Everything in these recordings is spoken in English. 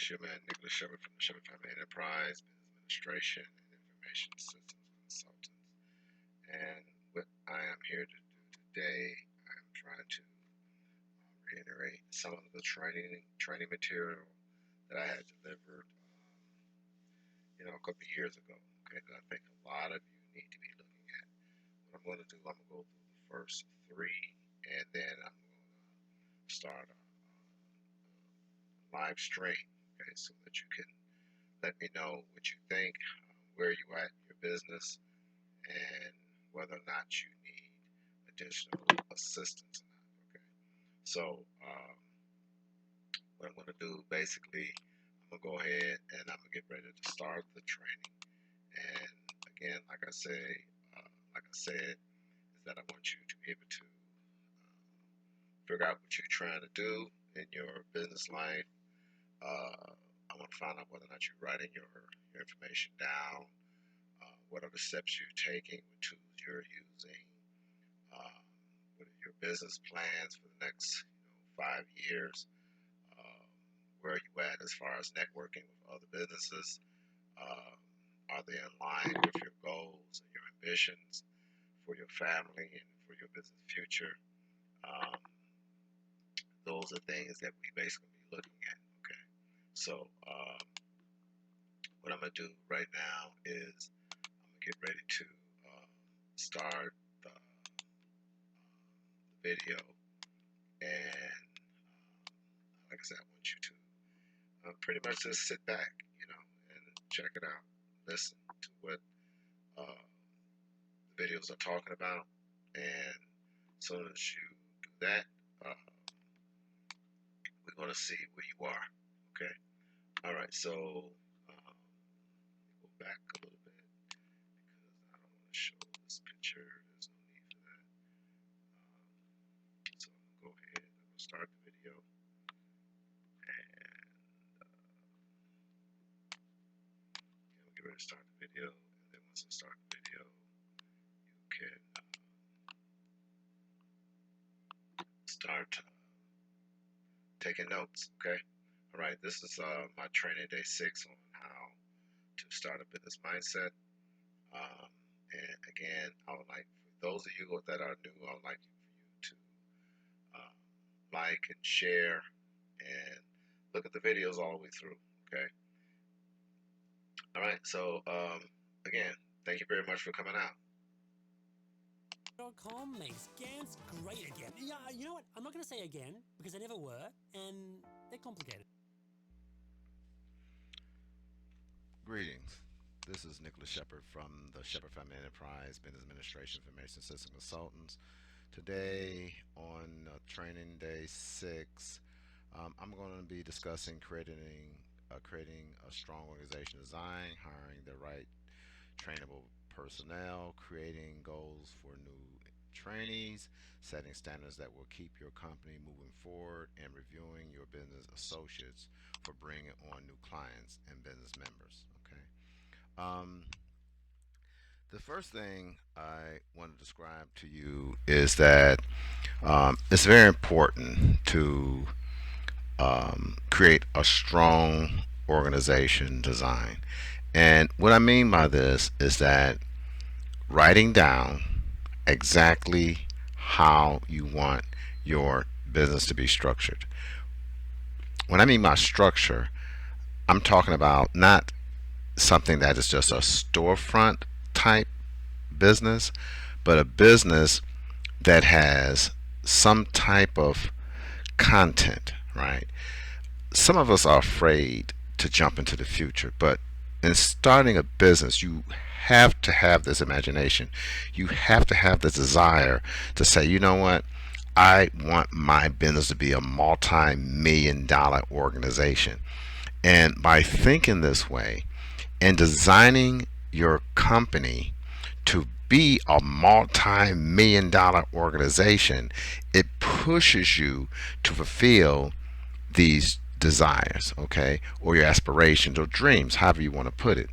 is your man, Nicholas Shephard from the Shephard Family Enterprise, Business Administration, and Information Systems Consultants. And what I am here to do today, I'm trying to reiterate some of the training material that I had delivered, a couple of years ago. Okay, that I think a lot of you need to be looking at. What I'm going to do, I'm going to go through the first three, and then I'm going to start a live stream, okay, so that you can let me know what you think, where you at in your business, and whether or not you need additional assistance. Okay, so what I'm going to do basically, I'm going to go ahead and I'm going to get ready to start the training. And again, like I said, is that I want you to be able to figure out what you're trying to do in your business life. I want to find out whether or not you're writing your information down, what are the steps you're taking, what tools you're using, what are your business plans for the next 5 years, where are you at as far as networking with other businesses, are they in line with your goals and your ambitions for your family and for your business future. Those are things that we basically be looking at. Okay, so what I'm gonna do right now is I'm gonna get ready to start the video, and like I said, I want you to pretty much just sit back, and check it out, listen to what the videos are talking about, and as soon as you do that, we're gonna see where you are. Okay. All right. So go back a little bit because I don't want to show this picture. There's no need for that. So I'm gonna go ahead. I'm gonna start the video, and we'll get ready to start the video. And then once I start the video, you can start taking notes. Okay. All right. This is my training day 6 on how to start a business mindset. And again, I would like for those of you that are new, I would like for you to like and share and look at the videos all the way through. Okay. All right. So again, thank you very much for coming out. .com makes scams great again. Yeah, you know what? I'm not going to say again because they never were, and they're complicated. Greetings. This is Nicholas Shephard from the Shepherd Family Enterprise Business Administration Information System Consultants. Today on Training Day 6, I'm going to be discussing creating a strong organization design, hiring the right trainable personnel, creating goals for new trainees, setting standards that will keep your company moving forward, and reviewing your business associates for bringing on new clients and business members. Okay. Um, the first thing I want to describe to you is that it's very important to create a strong organization design. And what I mean by this is that writing down exactly how you want your business to be structured. When I mean by structure, I'm talking about not something that is just a storefront type business, but a business that has some type of content, right? Some of us are afraid to jump into the future, but in starting a business, you have to have this imagination. You have to have this desire to say, you know what? I want my business to be a multi-million-dollar organization. And by thinking this way and designing your company to be a multi-million-dollar organization, it pushes you to fulfill these desires, okay, or your aspirations or dreams, however you want to put it.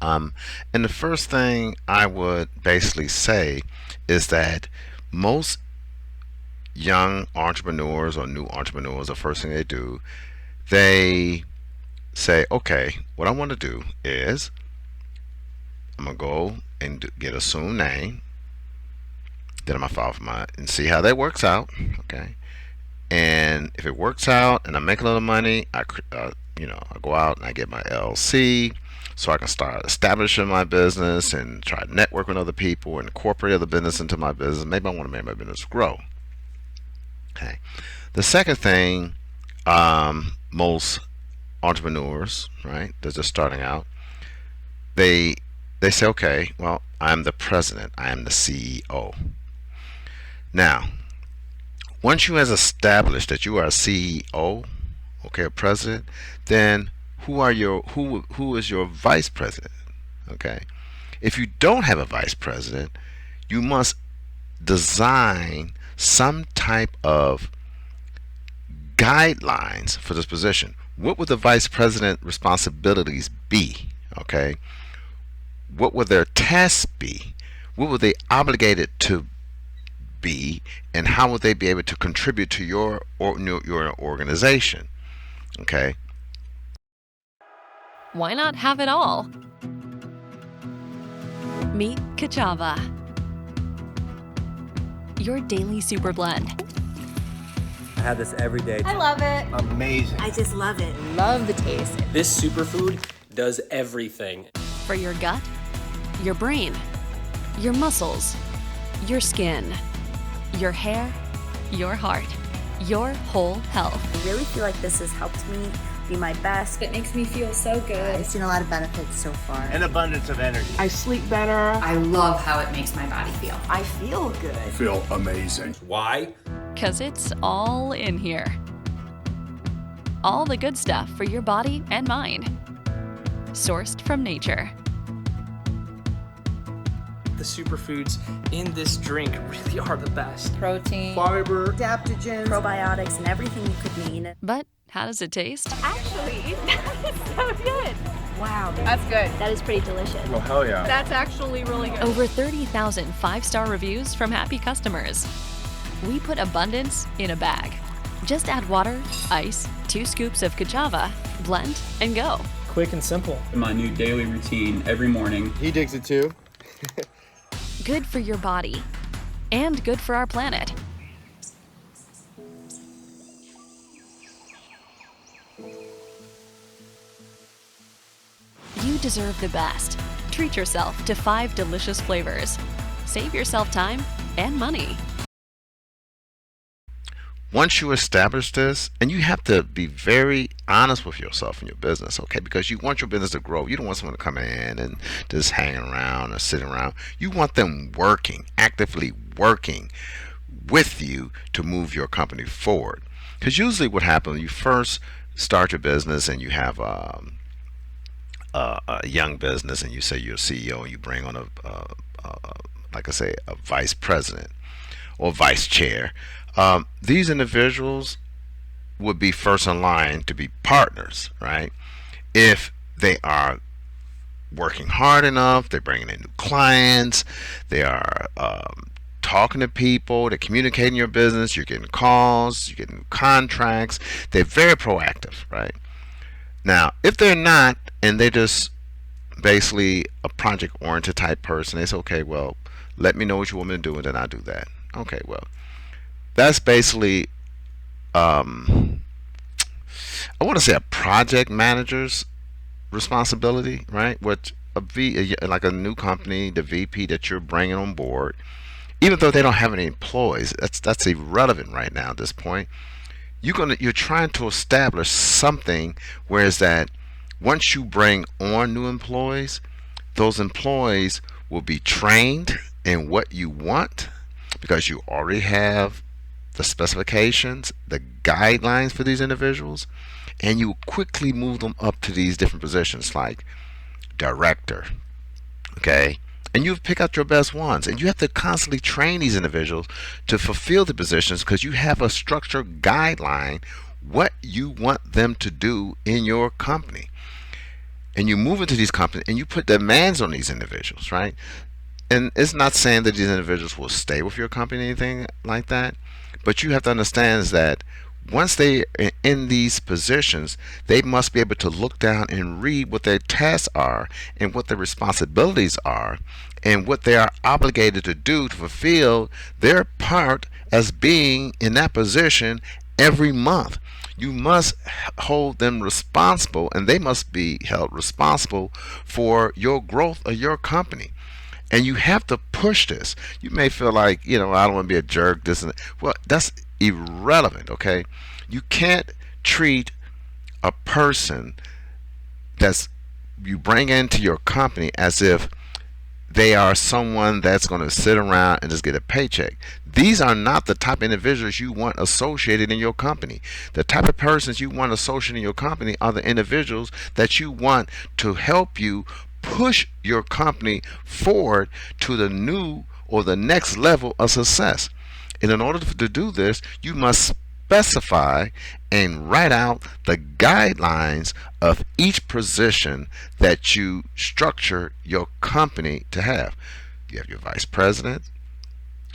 And the first thing I would basically say is that most young entrepreneurs or new entrepreneurs, the first thing they do, they say, okay, what I want to do is I'm gonna go and get assumed name. Then I'm gonna file for my and see how that works out. Okay, and if it works out and I make a little money, I go out and I get my LLC, so I can start establishing my business and try to network with other people and incorporate other business into my business. Maybe I want to make my business grow. Okay. The second thing, most entrepreneurs, right, they're just starting out, they they say, okay, well, I'm the president, I am the CEO. Now, once you has established that you are a CEO, okay, a president, then who is your vice president? Okay. If you don't have a vice president, you must design some type of guidelines for this position. What would the vice president responsibilities be? Okay. What would their tasks be? What were they obligated to be, and how would they be able to contribute to your organization? Okay. Why not have it all? Meet Kachava, your daily super blend. I have this every day. I love it. Amazing. I just love it. Love the taste. This superfood does everything. For your gut, your brain, your muscles, your skin, your hair, your heart, your whole health. I really feel like this has helped me be my best. It makes me feel so good. I've seen a lot of benefits so far. An abundance of energy. I sleep better. I love how it makes my body feel. I feel good. I feel amazing. Why? 'Cause it's all in here. All the good stuff for your body and mind. Sourced from nature. The superfoods in this drink really are the best. Protein, Fiber, Adaptogens, probiotics, and everything you could need. But how does it taste? actually, that's so good. Wow. That's good. That is pretty delicious. oh hell yeah. That's actually really good. Over 30,000 five-star reviews from happy customers. We put abundance in a bag. Just add water, ice, 2 scoops of Kachava, blend, and go. Quick and simple. My new daily routine every morning. He digs it too. Good for your body and good for our planet. You deserve the best. Treat yourself to 5 delicious flavors. Save yourself time and money. Once you establish this, and you have to be very honest with yourself and your business, okay, because you want your business to grow. You don't want someone to come in and just hang around or sit around. You want them working, actively working with you to move your company forward. Because usually what happens when you first start your business and you have a young business and you say you're a CEO and you bring on like I say, a vice president or vice chair. These individuals would be first in line to be partners, right? If they are working hard enough, they're bringing in new clients, they are talking to people, they're communicating your business, you're getting calls, you're getting contracts, they're very proactive, right? Now, if they're not, and they're just basically a project-oriented type person, they say, okay, well, let me know what you want me to do, and then I'll do that. Okay, well, that's basically I want to say a project manager's responsibility, right? What like a new company, the VP that you're bringing on board, even though they don't have any employees, that's irrelevant right now at this point. You're trying to establish something, whereas that once you bring on new employees, those employees will be trained in what you want because you already have the specifications, the guidelines for these individuals, and you quickly move them up to these different positions like director, okay? And you pick out your best ones, and you have to constantly train these individuals to fulfill the positions because you have a structured guideline what you want them to do in your company. And you move into these companies and you put demands on these individuals, right? And it's not saying that these individuals will stay with your company or anything like that, but you have to understand is that once they are in these positions, they must be able to look down and read what their tasks are and what their responsibilities are and what they are obligated to do to fulfill their part as being in that position every month. You must hold them responsible, and they must be held responsible for your growth of your company. And you have to push this. You may feel like, I don't want to be a jerk, this and that. Well, that's irrelevant, okay? You can't treat a person that's you bring into your company as if they are someone that's going to sit around and just get a paycheck. These are not the type of individuals you want associated in your company. The type of persons you want associated in your company are the individuals that you want to help you push your company forward to the new or the next level of success. And in order to do this, you must specify and write out the guidelines of each position that you structure your company to have. You have your vice president,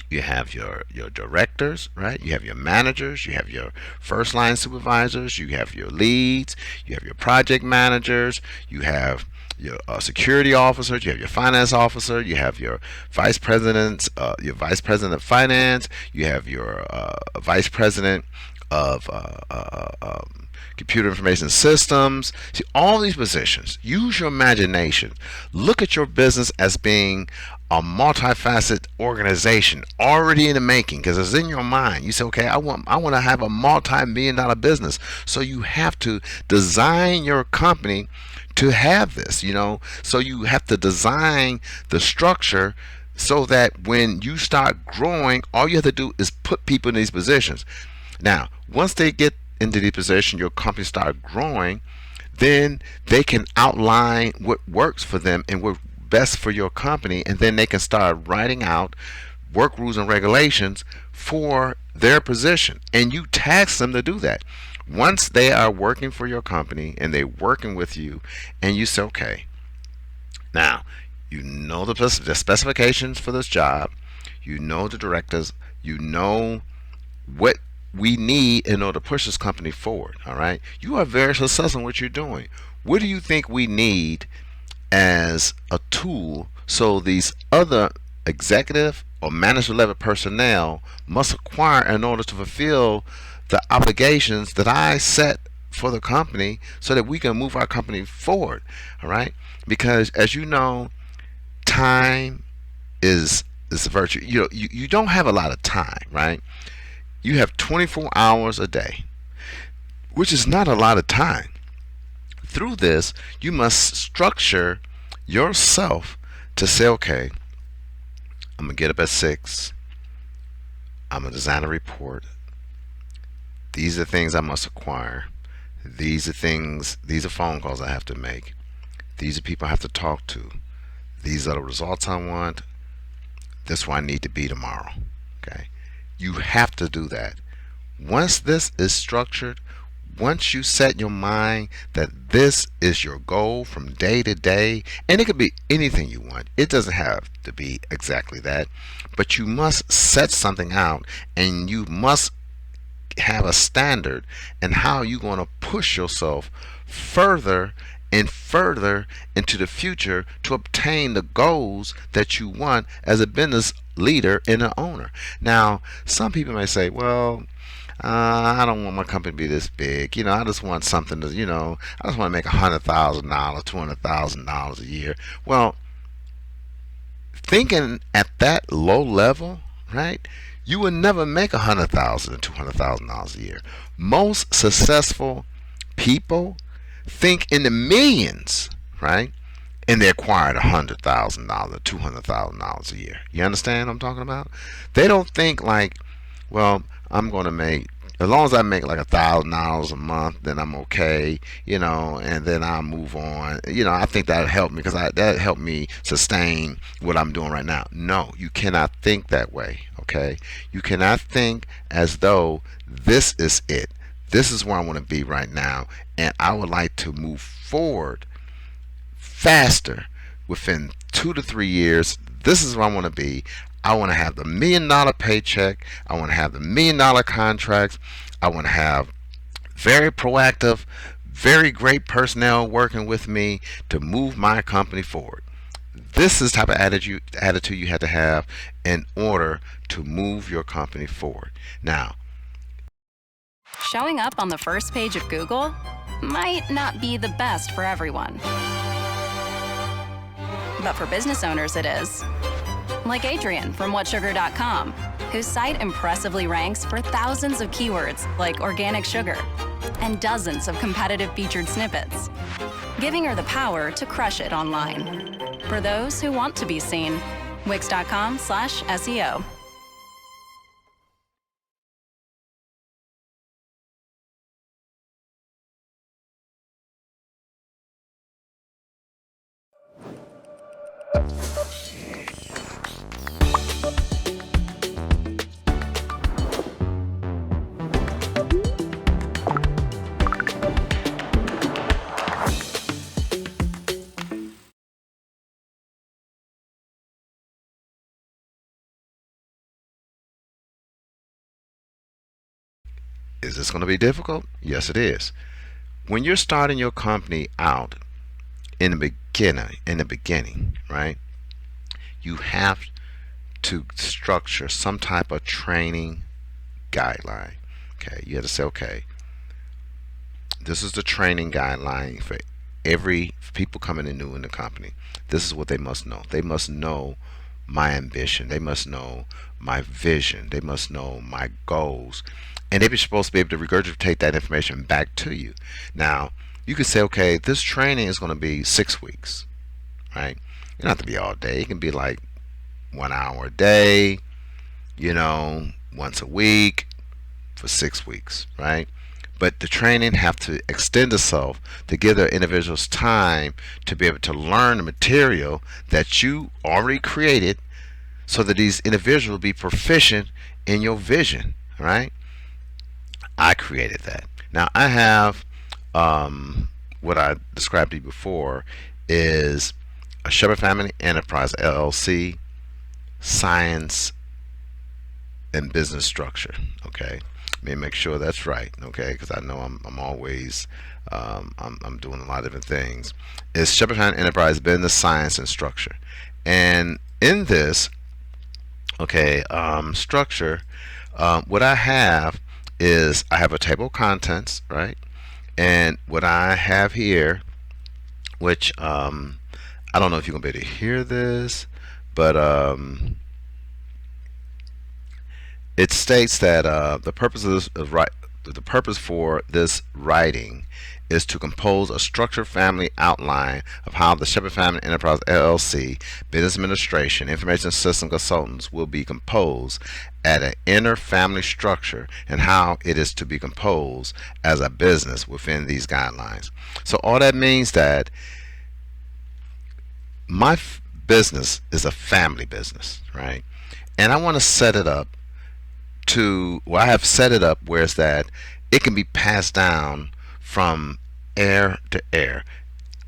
you have your directors, right? You have your managers, you have your first line supervisors, you have your leads, you have your project managers, you have your security officers, you have your finance officer, you have your vice president of finance, you have your vice president of computer information systems. See, all these positions. Use your imagination. Look at your business as being a multifaceted organization already in the making, because it's in your mind. You say, okay, I want to have a multi-million-dollar business. So you have to design your company to have this, so you have to design the structure so that when you start growing, all you have to do is put people in these positions. Now, once they get into the position, your company start growing, then they can outline what works for them and what best for your company, and then they can start writing out work rules and regulations for their position, and you task them to do that. Once they are working for your company and they're working with you, and you say, okay, now you know the specifications for this job, you know the directors, you know what we need in order to push this company forward. All right, you are very successful in what you're doing. What do you think we need as a tool so these other executive or management level personnel must acquire in order to fulfill the obligations that I set for the company so that we can move our company forward? All right, because as you know, time is a virtue. You don't have a lot of time, right? You have 24 hours a day, which is not a lot of time. Through this, you must structure yourself to say, okay, I'm gonna get up at 6, I'm gonna design a report, these are the things I must acquire, these are phone calls I have to make, these are people I have to talk to, these are the results I want, this is where I need to be tomorrow. Okay, you have to do that. Once this is structured, once you set your mind that this is your goal from day to day, and it could be anything you want, it doesn't have to be exactly that, but you must set something out, and you must have a standard and how you're going to push yourself further and further into the future to obtain the goals that you want as a business leader and an owner. Now, some people may say, well, I don't want my company to be this big. I just want something to, I just want to make $100,000, $200,000 a year. Well, thinking at that low level, right? You would never make $100,000 and $200,000 a year. Most successful people think in the millions, right? And they acquired $100,000, $200,000 a year. You understand what I'm talking about? They don't think like, well, I'm going to make, as long as I make like $1,000 a month, then I'm okay, and then I'll move on. I think that'll help me because that helped me sustain what I'm doing right now. No, you cannot think that way, okay? You cannot think as though this is it. This is where I want to be right now, and I would like to move forward faster within 2 to 3 years. This is where I want to be. I want to have the $1 million paycheck. I want to have the $1 million contracts. I want to have very proactive, very great personnel working with me to move my company forward. This is the type of attitude you have to have in order to move your company forward. Now, showing up on the first page of Google might not be the best for everyone. But for business owners, it is. Like Adrian from whatsugar.com, whose site impressively ranks for thousands of keywords like organic sugar and dozens of competitive featured snippets, giving her the power to crush it online. For those who want to be seen, wix.com/SEO. is this going to be difficult? Yes, it is. When you're starting your company out in the beginning, right? You have to structure some type of training guideline. Okay, you have to say, okay, this is the training guideline for every people coming in new in the company. This is what they must know. They must know my ambition. They must know my vision. They must know my goals. And they're supposed to be able to regurgitate that information back to you. Now, you could say, okay, this training is going to be 6 weeks, right? It don't have to be all day. It can be like 1 hour a day, once a week for 6 weeks, right? But the training have to extend itself to give the individuals time to be able to learn the material that you already created so that these individuals will be proficient in your vision, right? I created that. Now I have what I described to you before is a Shephard Family Enterprise LLC science and business structure. Okay, let me make sure that's right. Okay, because I know I'm always I'm doing a lot of different things. It's Shephard Family Enterprise Business Science and Structure, and in this structure, what I have is I have a table of contents, right? And what I have here, which I don't know if you're gonna be able to hear this, but it states that the purpose for this writing is to compose a structured family outline of how the Shephard Family Enterprise LLC Business Administration Information System Consultants will be composed at an inner family structure and how it is to be composed as a business within these guidelines. So all that means that my business is a family business, right? And I want to set it up I have set it up where it's that it can be passed down from air to air.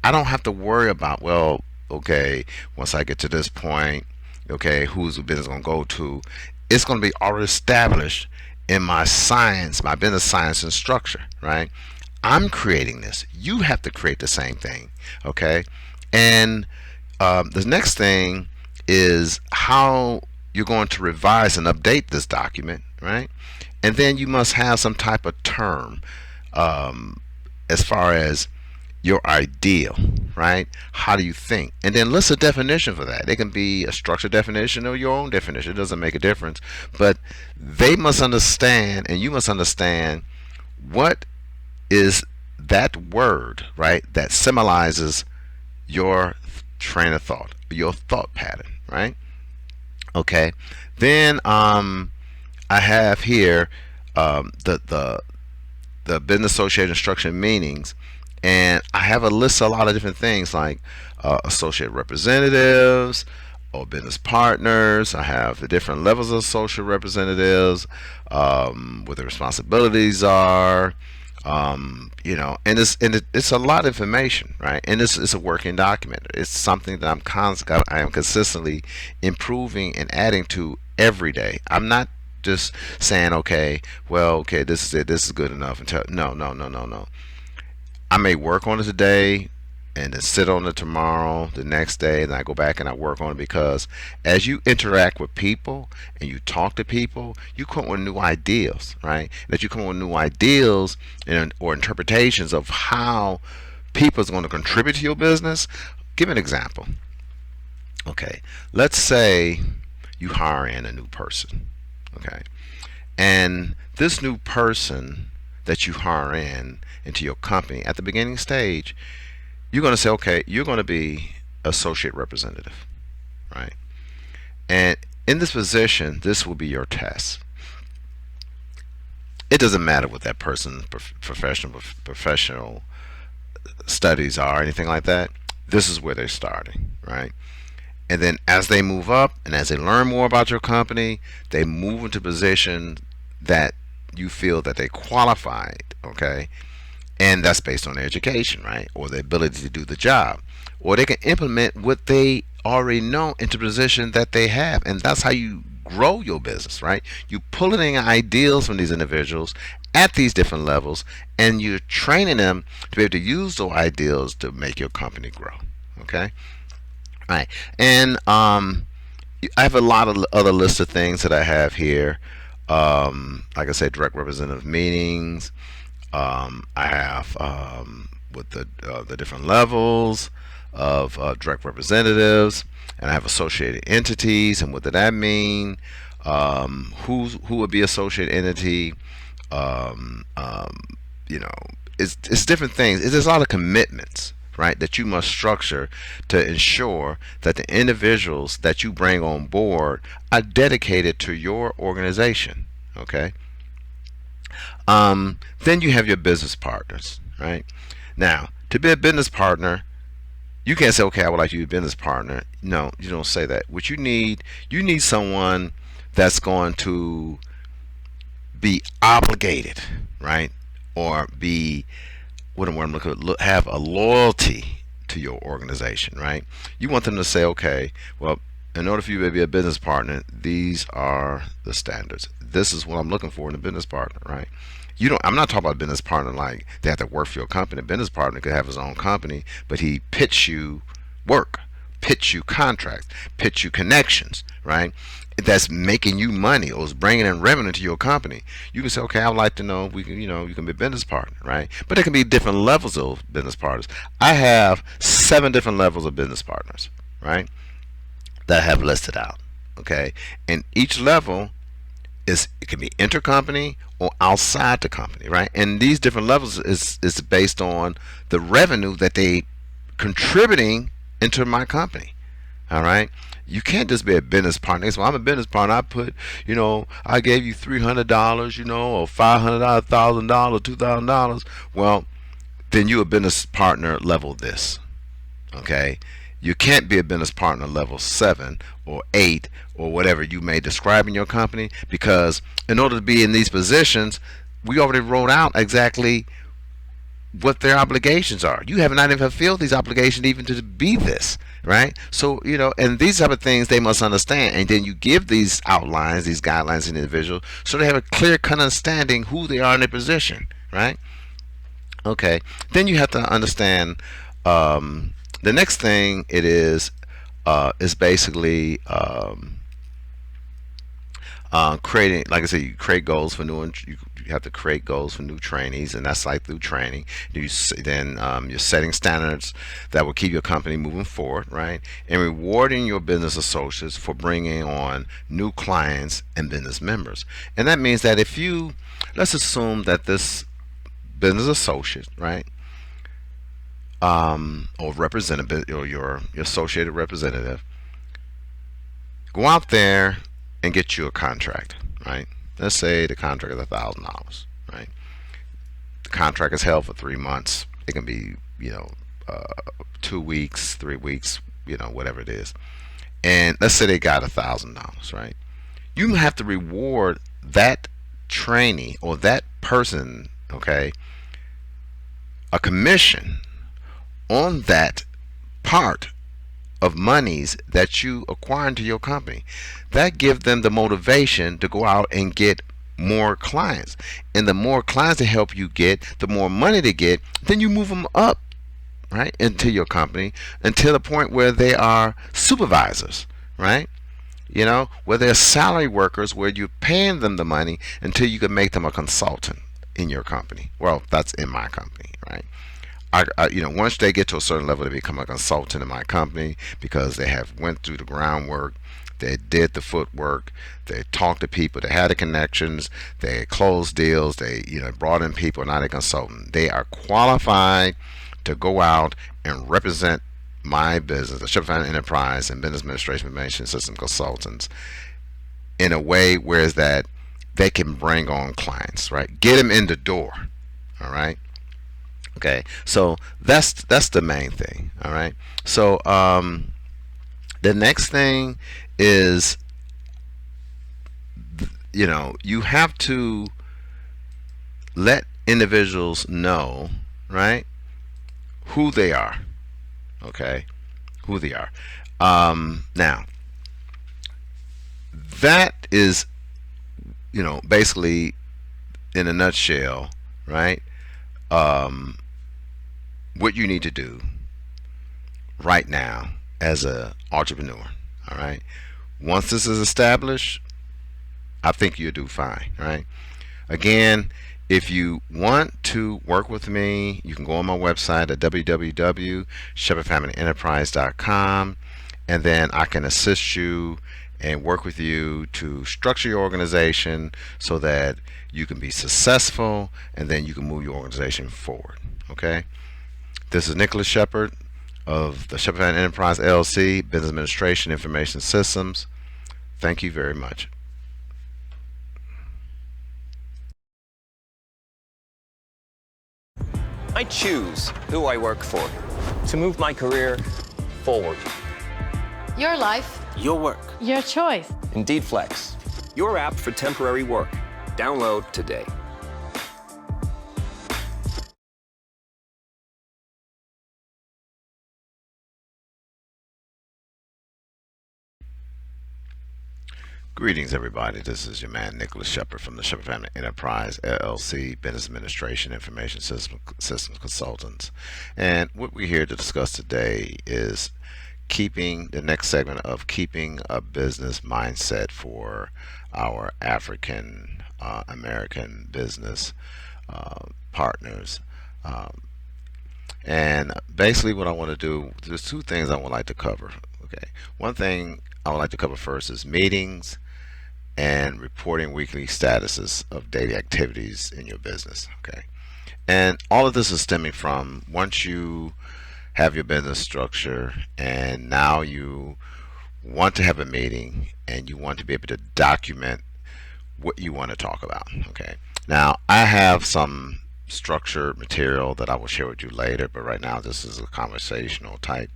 I don't have to worry about, well, okay, once I get to this point, okay, who's the business going to go to? It's going to be already established in my business science and structure, right? I'm creating this. You have to create the same thing, okay? And the next thing is how you're going to revise and update this document, right? And then you must have some type of term as far as your ideal, right? How do you think? And then list a definition for that. It can be a structured definition or your own definition. It doesn't make a difference. But they must understand, and you must understand, what is that word, right, that symbolizes your train of thought, your thought pattern, right? Okay. Then I have here the business association structure and meanings, and I have a list of a lot of different things like associate representatives or business partners. I have the different levels of associate representatives, what the responsibilities are, You know, and it's a lot of information, right? And it's a working document. It's something that I am consistently improving and adding to every day. I'm not just saying, okay, well, okay, this is it, this is good enough. No, no, no, no, no. I may work on it today and then sit on it tomorrow, the next day, and I go back and I work on it, because as you interact with people and you talk to people, you come up with new ideas, right? That you come up with new ideas or interpretations of how people is going to contribute to your business. Give an example. Okay, let's say you hire in a new person, okay, and this new person that you hire into your company at the beginning stage, you're going to say, okay, you're going to be associate representative, right? And in this position, this will be your test. It doesn't matter what that person's professional studies are or anything like that. This is where they're starting, right? And then as they move up and as they learn more about your company, they move into positions that you feel that they qualified, okay? And that's based on their education, right? Or their ability to do the job. Or they can implement what they already know into the position that they have. And that's how you grow your business, right? You pulling in ideals from these individuals at these different levels, and you're training them to be able to use those ideals to make your company grow, okay? All right. And I have a lot of other lists of things that I have here. Like I said, direct representative meetings. I have with the different levels of direct representatives, and I have associated entities, and what did that mean? Who would be associated entity? You know, it's different things. There's a lot of commitments, right, that you must structure to ensure that the individuals that you bring on board are dedicated to your organization, okay? Then you have your business partners, right? Now, to be a business partner, you can't say, okay, I would like you to be a business partner. No, you don't say that. What you need someone that's going to be obligated, right? Or be, what I'm looking at, have a loyalty to your organization, right? You want them to say, okay, well, in order for you to be a business partner, these are the standards. This is what I'm looking for in a business partner, right? I'm not talking about a business partner like they have to work for your company. A business partner could have his own company, but he pitch you work, pitch you contracts, pitch you connections, right? That's making you money or is bringing in revenue to your company. You can say, okay, I would like to know if we can, you can be a business partner, right? But there can be different levels of business partners. I have 7 different levels of business partners, right, that I have listed out, okay? And each level it can be intercompany or outside the company, right? And these different levels is based on the revenue that they contributing into my company. All right, you can't just be a business partner. So I'm a business partner. I put, I gave you $300, or $500, $1,000, $2,000. Well, then you a business partner level this. Okay, you can't be a business partner level 7 or 8 or whatever you may describe in your company, because in order to be in these positions, we already wrote out exactly what their obligations are. You have not even fulfilled these obligations even to be this, right? So, and these type of things they must understand, and then you give these outlines, these guidelines to the individual, so they have a clear cut understanding who they are in their position, right? Okay, then you have to understand the next thing it is basically creating, like I said, you create goals for you have to create goals for new trainees, and that's like through training. You're setting standards that will keep your company moving forward, right? And rewarding your business associates for bringing on new clients and business members. And that means that if let's assume that this business associate, right, or representative, or your associated representative, go out there and get you a contract, right? Let's say the contract is $1,000, right? The contract is held for 3 months. It can be, 2 weeks, 3 weeks, whatever it is. And let's say they got $1,000, right? You have to reward that trainee or that person, okay, a commission on that part of monies that you acquire into your company. That gives them the motivation to go out and get more clients. And the more clients they help you get, the more money they get, then you move them up, right, into your company until the point where they are supervisors, right? You know, where they're salary workers, where you're paying them the money until you can make them a consultant in your company. Well, that's in my company, right? Once they get to a certain level, they become a consultant in my company because they have went through the groundwork, they did the footwork, they talked to people, they had the connections, they closed deals, they brought in people, not a consultant. They are qualified to go out and represent my business, the Shephard Family Enterprise and Business Administration Information System Consultants, in a way where that they can bring on clients, right? Get them in the door, all right? Okay, so that's the main thing. All right, so the next thing is, you have to let individuals know, right, who they are. Okay, who they are. Now that is, basically in a nutshell, right? What you need to do right now as an entrepreneur. All right, once this is established, I think you'll do fine. Right? Again, if you want to work with me, you can go on my website at www.shepherdfamilyenterprise.com, and then I can assist you and work with you to structure your organization so that you can be successful, and then you can move your organization forward. Okay, this is Nicholas Shephard of the Shepherd Family Enterprise LLC, Business Administration Information Systems. Thank you very much. I choose who I work for to move my career forward. Your life. Your work. Your choice. Indeed Flex, your app for temporary work. Download today. Greetings, everybody. This is your man, Nicholas Shephard from the Shepherd Family Enterprise, LLC, Business Administration Information Systems Consultants. And what we're here to discuss today is the next segment of keeping a business mindset for our African American business partners. And basically what I want to do, there's two things I would like to cover. Okay, one thing I would like to cover first is meetings and reporting weekly statuses of daily activities in your business. Okay, and all of this is stemming from once you have your business structure and now you want to have a meeting and you want to be able to document what you want to talk about. Okay, now I have some structured material that I will share with you later, but right now this is a conversational type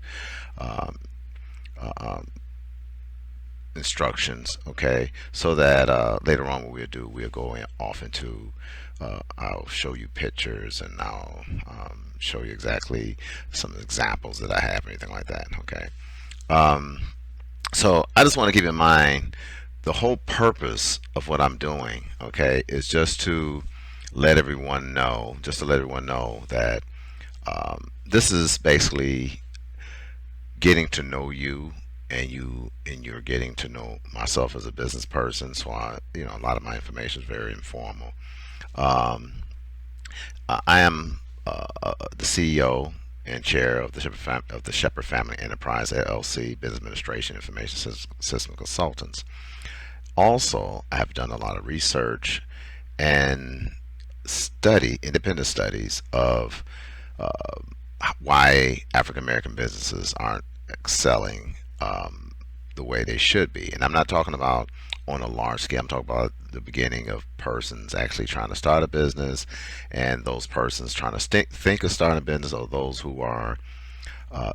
instructions, okay, so that later on what we'll go off into I'll show you pictures and I'll show you exactly some examples that I have, anything like that. Okay, so I just want to keep in mind the whole purpose of what I'm doing, okay, is just to let everyone know, that this is basically getting to know you, and you're getting to know myself as a business person. So a lot of my information is very informal. I am the CEO and chair of the Shepherd Family Enterprise LLC, Business Administration Information System Consultants. Also, I have done a lot of research and independent studies of why African American businesses aren't excelling the way they should be. And I'm not talking about on a large scale. I'm talking about the beginning of persons actually trying to start a business, and those persons trying to think of starting a business, or those who are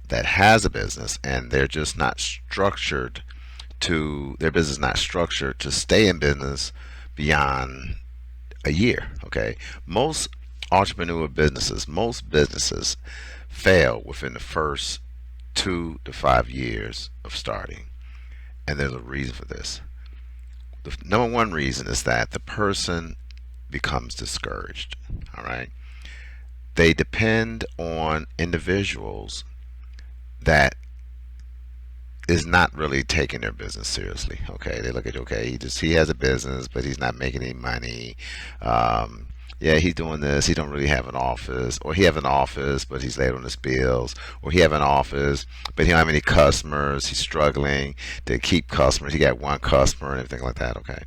that has a business and they're just not structured their business not structured to stay in business beyond a year. Okay, most entrepreneur businesses, most businesses fail within the first 2 to 5 years of starting. And there's a reason for this. The number one reason is that the person becomes discouraged. All right. They depend on individuals that is not really taking their business seriously. Okay, they look at, okay, he has a business, but he's not making any money. Yeah, he's doing this. He don't really have an office, or he have an office, but he's late on his bills, or he have an office, but he don't have any customers. He's struggling to keep customers. He got one customer and everything like that. Okay,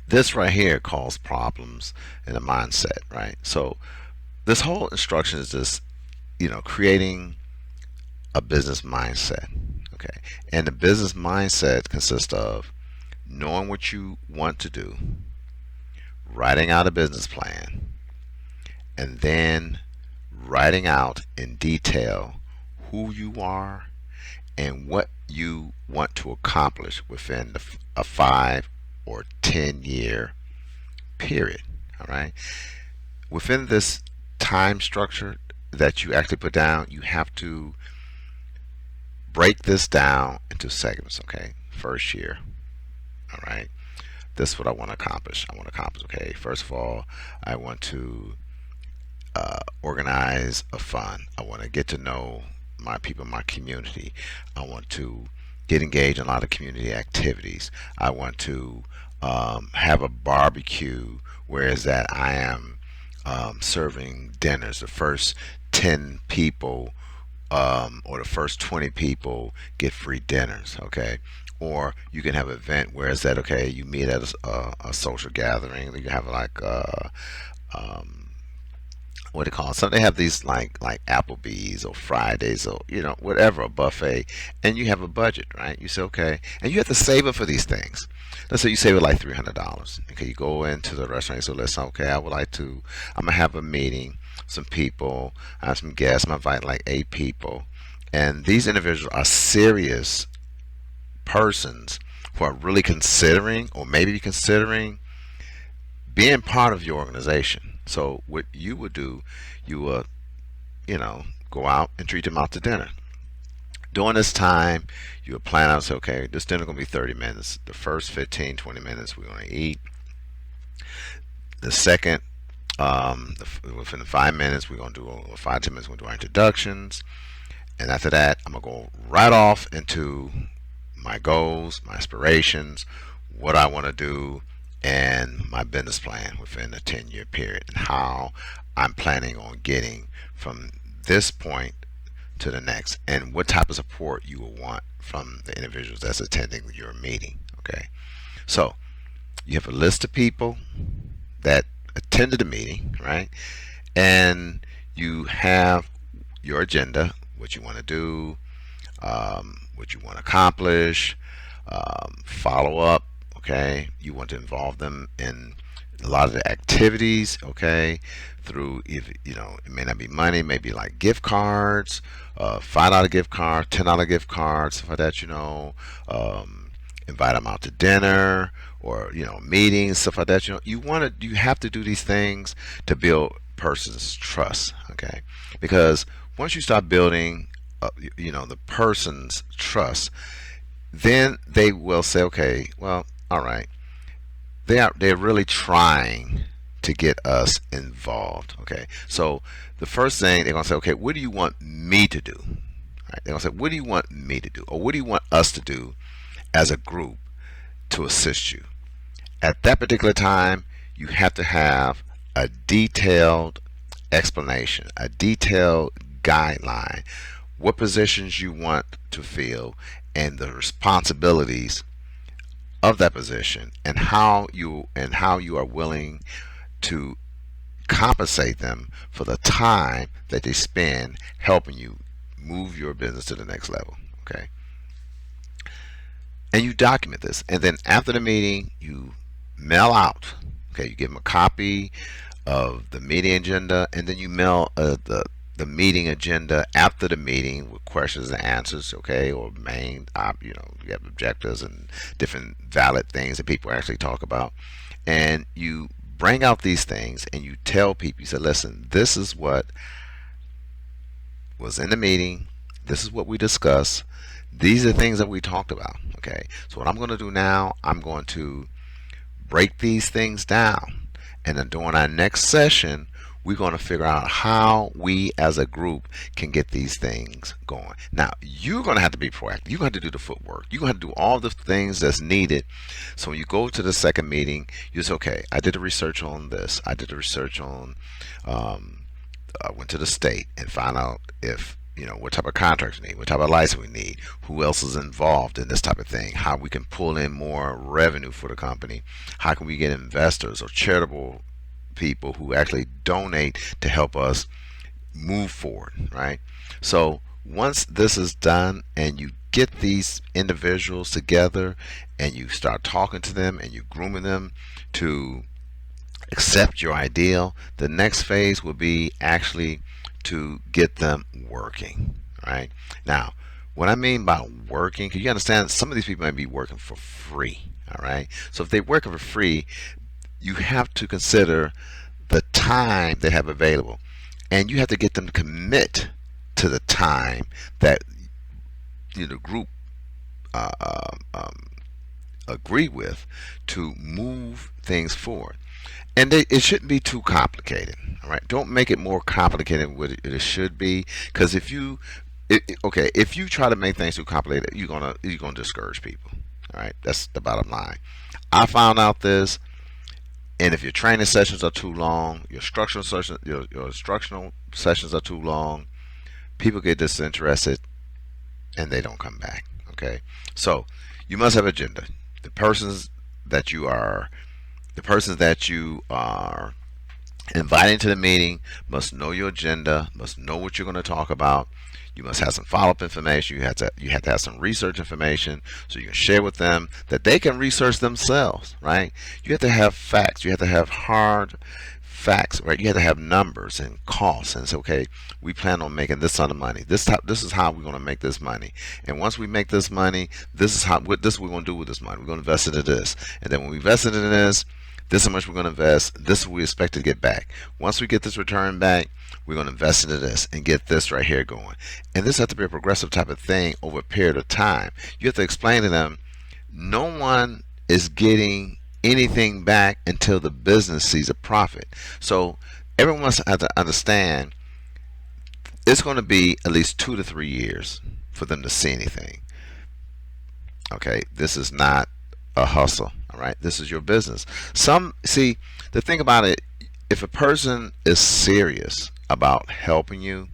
this right here causes problems in the mindset, right? So this whole instruction is just, creating a business mindset. Okay, and the business mindset consists of knowing what you want to do, writing out a business plan, and then writing out in detail who you are and what you want to accomplish within a 5 or 10-year period. All right, within this time structure that you actually put down, you have to break this down into segments. Okay, first year. All right, this is what I want to accomplish. Okay, first of all, I want to organize a fund. I want to get to know my people, my community. I want to get engaged in a lot of community activities. I want to have a barbecue, whereas that I am serving dinners. The first 10 people or the first 20 people get free dinners. Okay, or you can have an event where it's that, okay, you meet at a social gathering. You have like what do you call it? So they have these like Applebee's or Fridays or whatever, a buffet, and you have a budget, right? You say, okay, and you have to save it for these things. Let's say you save it like $300. Okay, you go into the restaurant and say, listen, okay, I'm gonna have a meeting, some people, I have some guests, I'm gonna invite like 8 people, and these individuals are serious persons who are really considering, or maybe considering, being part of your organization. So what you would do, you would, go out and treat them out to dinner. During this time, you would plan out, say, okay, this dinner going to be 30 minutes. The first 15, 20 minutes, we're going to eat. The second, within the 5 minutes, we're going to do, or 5, 10 minutes, we're going to do our introductions. And after that, I'm going to go right off into my goals, my aspirations, what I want to do, and my business plan within a 10-year period, and how I'm planning on getting from this point to the next, and what type of support you will want from the individuals that's attending your meeting. Okay, so you have a list of people that attended the meeting, right? And you have your agenda, what you want to do, what you want to accomplish, follow up. Okay, you want to involve them in a lot of the activities. Okay, through, if it may not be money, maybe like gift cards, $5 gift card, $10 gift cards, stuff like that. Invite them out to dinner, or meetings, stuff like that. You have to do these things to build person's trust. Okay, because once you start building the person's trust, then they will say, okay, well, all right, they're really trying to get us involved. Okay, so the first thing they're gonna say, okay, what do you want me to do? All right, they're gonna say, what do you want me to do, or what do you want us to do as a group to assist you? At that particular time, you have to have a detailed explanation, a detailed guideline, what positions you want to fill, and the responsibilities of that position, and how you are willing to compensate them for the time that they spend helping you move your business to the next level. Okay, and you document this, and then after the meeting, you mail out. Okay, you give them a copy of the meeting agenda, and then you mail the meeting agenda after the meeting with questions and answers. Okay, or main you have objectives and different valid things that people actually talk about, and you bring out these things and you tell people, you say, listen, this is what was in the meeting, this is what we discussed, these are the things that we talked about. Okay, so what I'm going to do now, I'm going to break these things down, and then during our next session we're going to figure out how we as a group can get these things going. Now you're going to have to be proactive. You're going to have to do the footwork. You're going to have to do all the things that's needed. So when you go to the second meeting, you say, okay, I did the research on this, I did the research on I went to the state and found out if, you know, what type of contracts we need, what type of license we need, who else is involved in this type of thing, how we can pull in more revenue for the company, how can we get investors or charitable people who actually donate to help us move forward, right? So once this is done and you get these individuals together and you start talking to them and you grooming them to accept your ideal, the next phase will be actually to get them working, right? Now, what I mean by working, because you understand some of these people might be working for free, all right? So if they're working for free, you have to consider the time they have available, and you have to get them to commit to the time that the group agree with to move things forward. And it shouldn't be too complicated, all right? Don't make it more complicated than what it should be, because if you try to make things too complicated, you're gonna discourage people, all right? That's the bottom line. I found out this, and if your training sessions are too long, your instructional sessions are too long, people get disinterested and they don't come back. Okay, so you must have an agenda. The persons that you are inviting to the meeting must know your agenda, must know what you're going to talk about. You must have some follow-up information. You have to have some research information so you can share with them that they can research themselves, right? You have to have facts. You have to have hard facts, right? You have to have numbers and costs and say, okay, we plan on making this ton of money. This is how we're going to make this money. And once we make this money, this is what we're going to do with this money. We're going to invest it in this. And then when we invest it in this is how much we're going to invest. This is what we expect to get back. Once we get this return back, we're going to invest into this and get this right here going. And this has to be a progressive type of thing over a period of time. You have to explain to them, no one is getting anything back until the business sees a profit. So everyone has to understand it's going to be at least 2 to 3 years for them to see anything. Okay, this is not a hustle. All right, this is your business. The thing about it, if a person is serious about helping you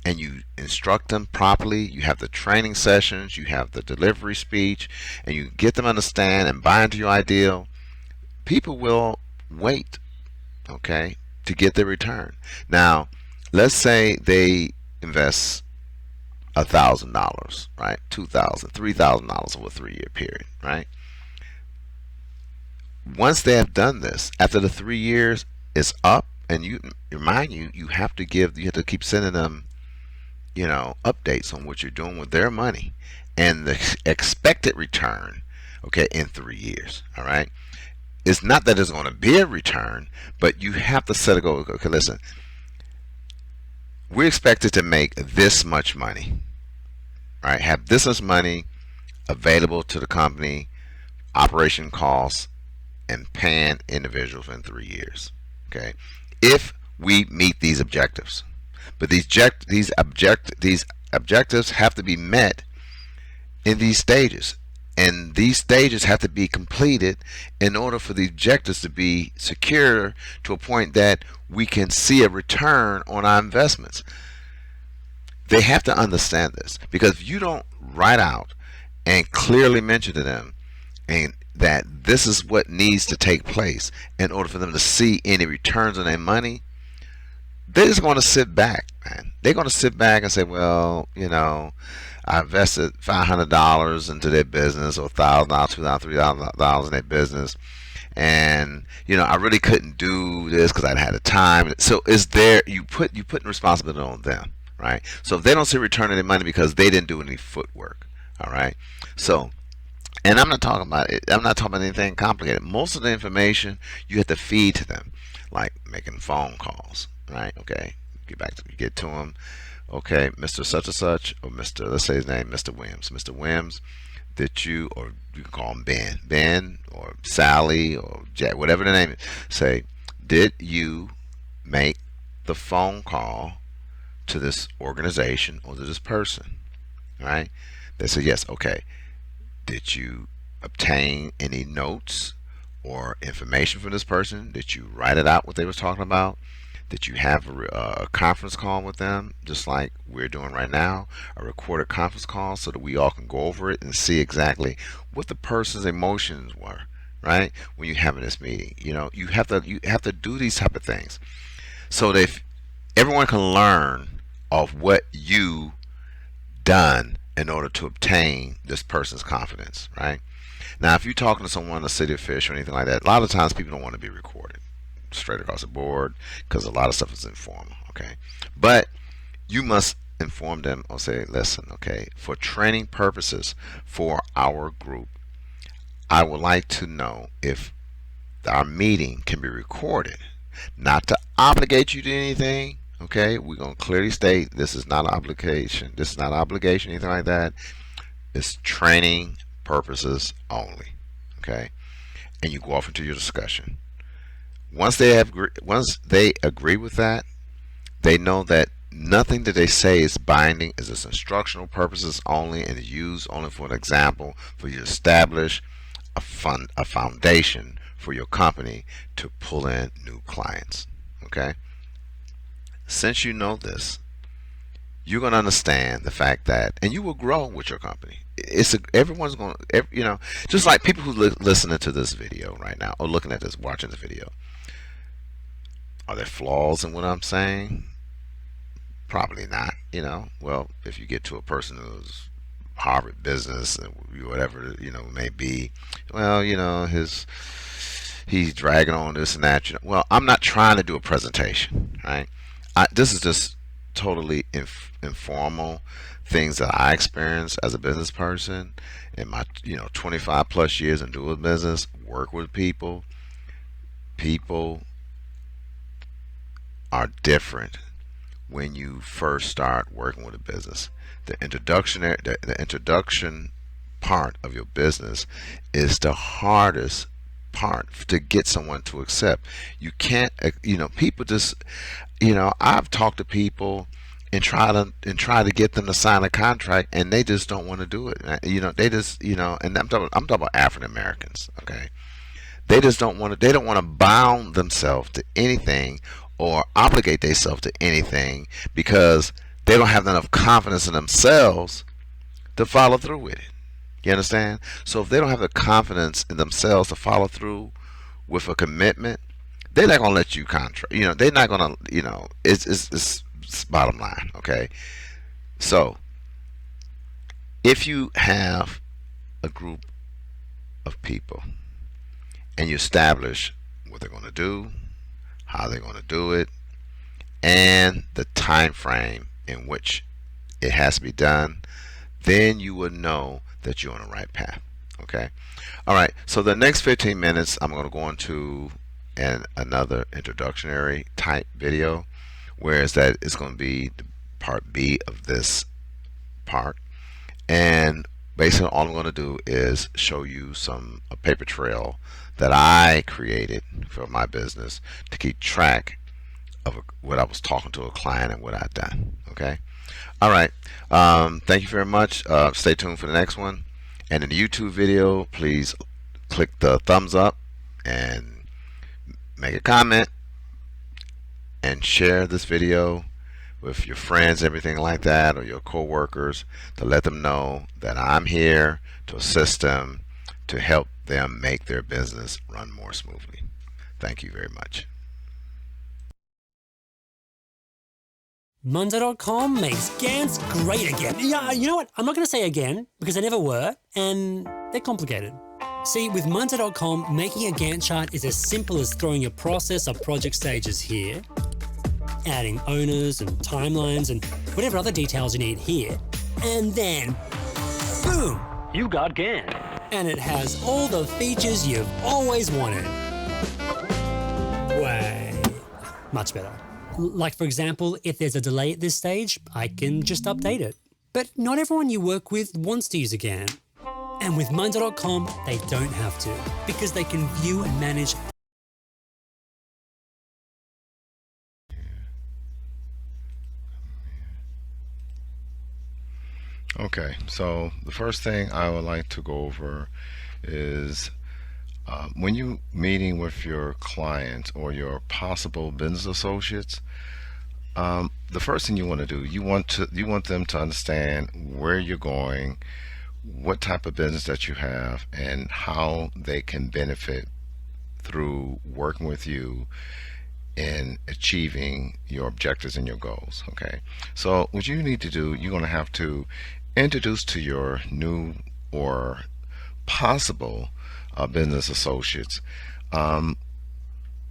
and you instruct them properly, you have the training sessions, you have the delivery speech, and you get them to understand and buy into your ideal, people will wait, okay, to get their return. Now, let's say they invest $1,000, right? $2,000, $3,000 over a 3-year period, right? Once they have done this, after the 3 years is up, and you have to keep sending them, updates on what you're doing with their money and the expected return, okay, in 3 years. All right, it's not that there's going to be a return, but you have to set a goal. Okay, listen, we're expected to make this much money, right? Have this much money available to the company, operation costs, and paying individuals in 3 years. Okay, if we meet these objectives, but these objectives have to be met in these stages, and these stages have to be completed in order for the objectives to be secure to a point that we can see a return on our investments. They have to understand this, because if you don't write out and clearly mention to them and that this is what needs to take place in order for them to see any returns on their money, they're just going to sit back, man. They're going to sit back and say, well, I invested $500 into their business, or $1,000, $2,000, $3,000 in their business, and I really couldn't do this because I had the time. So you put responsibility on them, right? So if they don't see return on their money because they didn't do any footwork, all right. So And I'm not talking about it. I'm not talking about anything complicated. Most of the information you have to feed to them, like making phone calls, right? Okay, get to them. Okay, Mr. Such and Such, or Mr. Let's say his name, Mr. Williams. Mr. Williams, did you, or you can call him Ben, or Sally, or Jack, whatever the name is. Say, did you make the phone call to this organization or to this person? Right? They say yes. Okay. Did you obtain any notes or information from this person? Did you write it out what they was talking about? Did you have a conference call with them, just like we're doing right now, a recorded conference call, so that we all can go over it and see exactly what the person's emotions were, right? When you're having this meeting, you have to do these type of things, so that if everyone can learn of what you done in order to obtain this person's confidence, right? Now, if you're talking to someone, a city official or anything like that, a lot of times people don't want to be recorded straight across the board, because a lot of stuff is informal, okay? But you must inform them or say, listen, okay, for training purposes for our group, I would like to know if our meeting can be recorded, not to obligate you to anything. Okay, we're going to clearly state this is not an obligation. This is not an obligation, anything like that. It's training purposes only. Okay, and you go off into your discussion. Once they agree with that, they know that nothing that they say is binding. Is it's instructional purposes only, and is used only for an example, for you to establish a foundation for your company to pull in new clients. Okay. Since you know this, you're going to understand the fact that, and you will grow with your company. Everyone's going to, just like people who listening to this video right now, or looking at this, watching this video. Are there flaws in what I'm saying? Probably not. Well, if you get to a person who's Harvard business, whatever it may be, well, he's dragging on this and that. Well, I'm not trying to do a presentation, right? This is just totally informal things that I experienced as a business person in my 25 plus years in doing business, work with people. People are different when you first start working with a business. The introduction part of your business is the hardest part to get someone to accept. You can't, people just, I've talked to people and try to get them to sign a contract, and they just don't want to do it. They just, and I'm talking about African Americans. Okay, they just don't want to. They don't want to bound themselves to anything or obligate themselves to anything, because they don't have enough confidence in themselves to follow through with it. You understand? So if they don't have the confidence in themselves to follow through with a commitment, they're not gonna let you contract. They're not gonna. It's bottom line. Okay. So if you have a group of people and you establish what they're gonna do, how they're gonna do it, and the time frame in which it has to be done, then you will know that you're on the right path. Okay. All right. So the next 15 minutes, I'm going to go into another introductory type video, whereas that is going to be the part B of this part. And basically all I'm going to do is show you a paper trail that I created for my business to keep track of what I was talking to a client and what I've done. Okay. All right. Thank you very much. Stay tuned for the next one. And in the YouTube video, please click the thumbs up and make a comment and share this video with your friends, everything like that, or your co-workers, to let them know that I'm here to assist them, to help them make their business run more smoothly. Thank you very much. Munza.com makes GANs great again. Yeah, you know what? I'm not going to say again, because they never were, and they're complicated. See, with Munza.com, making a Gantt chart is as simple as throwing your process or project stages here, adding owners and timelines and whatever other details you need here, and then, boom! You got GAN. And it has all the features you've always wanted. Way much better. Like, for example, if there's a delay at this stage, I can just update it. But not everyone you work with wants to use a Gantt. And with Minder.com, they don't have to, because they can view and manage. Okay, so the first thing I would like to go over is when you're meeting with your clients or your possible business associates, the first thing you want to do, you want them to understand where you're going, what type of business that you have, and how they can benefit through working with you in achieving your objectives and your goals. Okay, so what you need to do, you're going to have to introduce to your new or possible business associates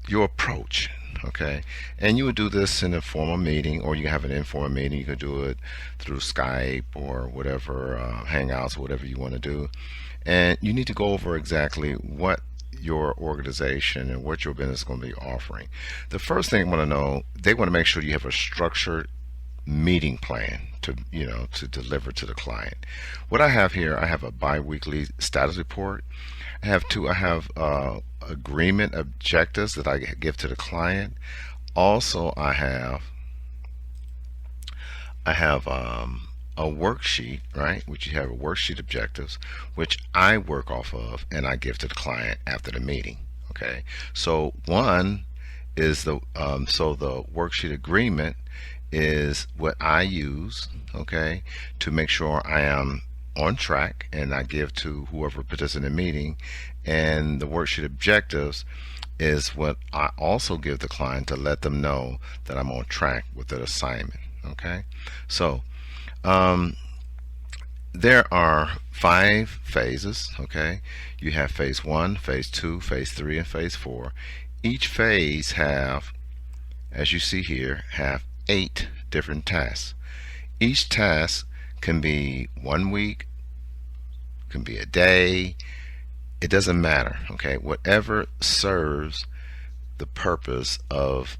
your approach. Okay, and you would do this in a formal meeting, or you have an informal meeting. You could do it through Skype or whatever, Hangouts, whatever you want to do. And you need to go over exactly what your organization and what your business is going to be offering. The first thing I want to know, they want to make sure you have a structured meeting plan to deliver to the client. What I have here, I have a bi-weekly status report. I have agreement objectives that I give to the client. Also, I have a worksheet, right, which you have a worksheet objectives, which I work off of and I give to the client after the meeting. Okay, so one is the worksheet agreement is what I use, okay, to make sure I am on track, and I give to whoever participates in the meeting. And the worksheet objectives is what I also give the client to let them know that I'm on track with the assignment. Okay, so there are 5 phases. Okay, you have phase 1, phase 2, phase 3, and phase 4. Each phase have, as you see here, have 8 different tasks. Each task can be 1 week, can be a day, it doesn't matter. Okay, whatever serves the purpose of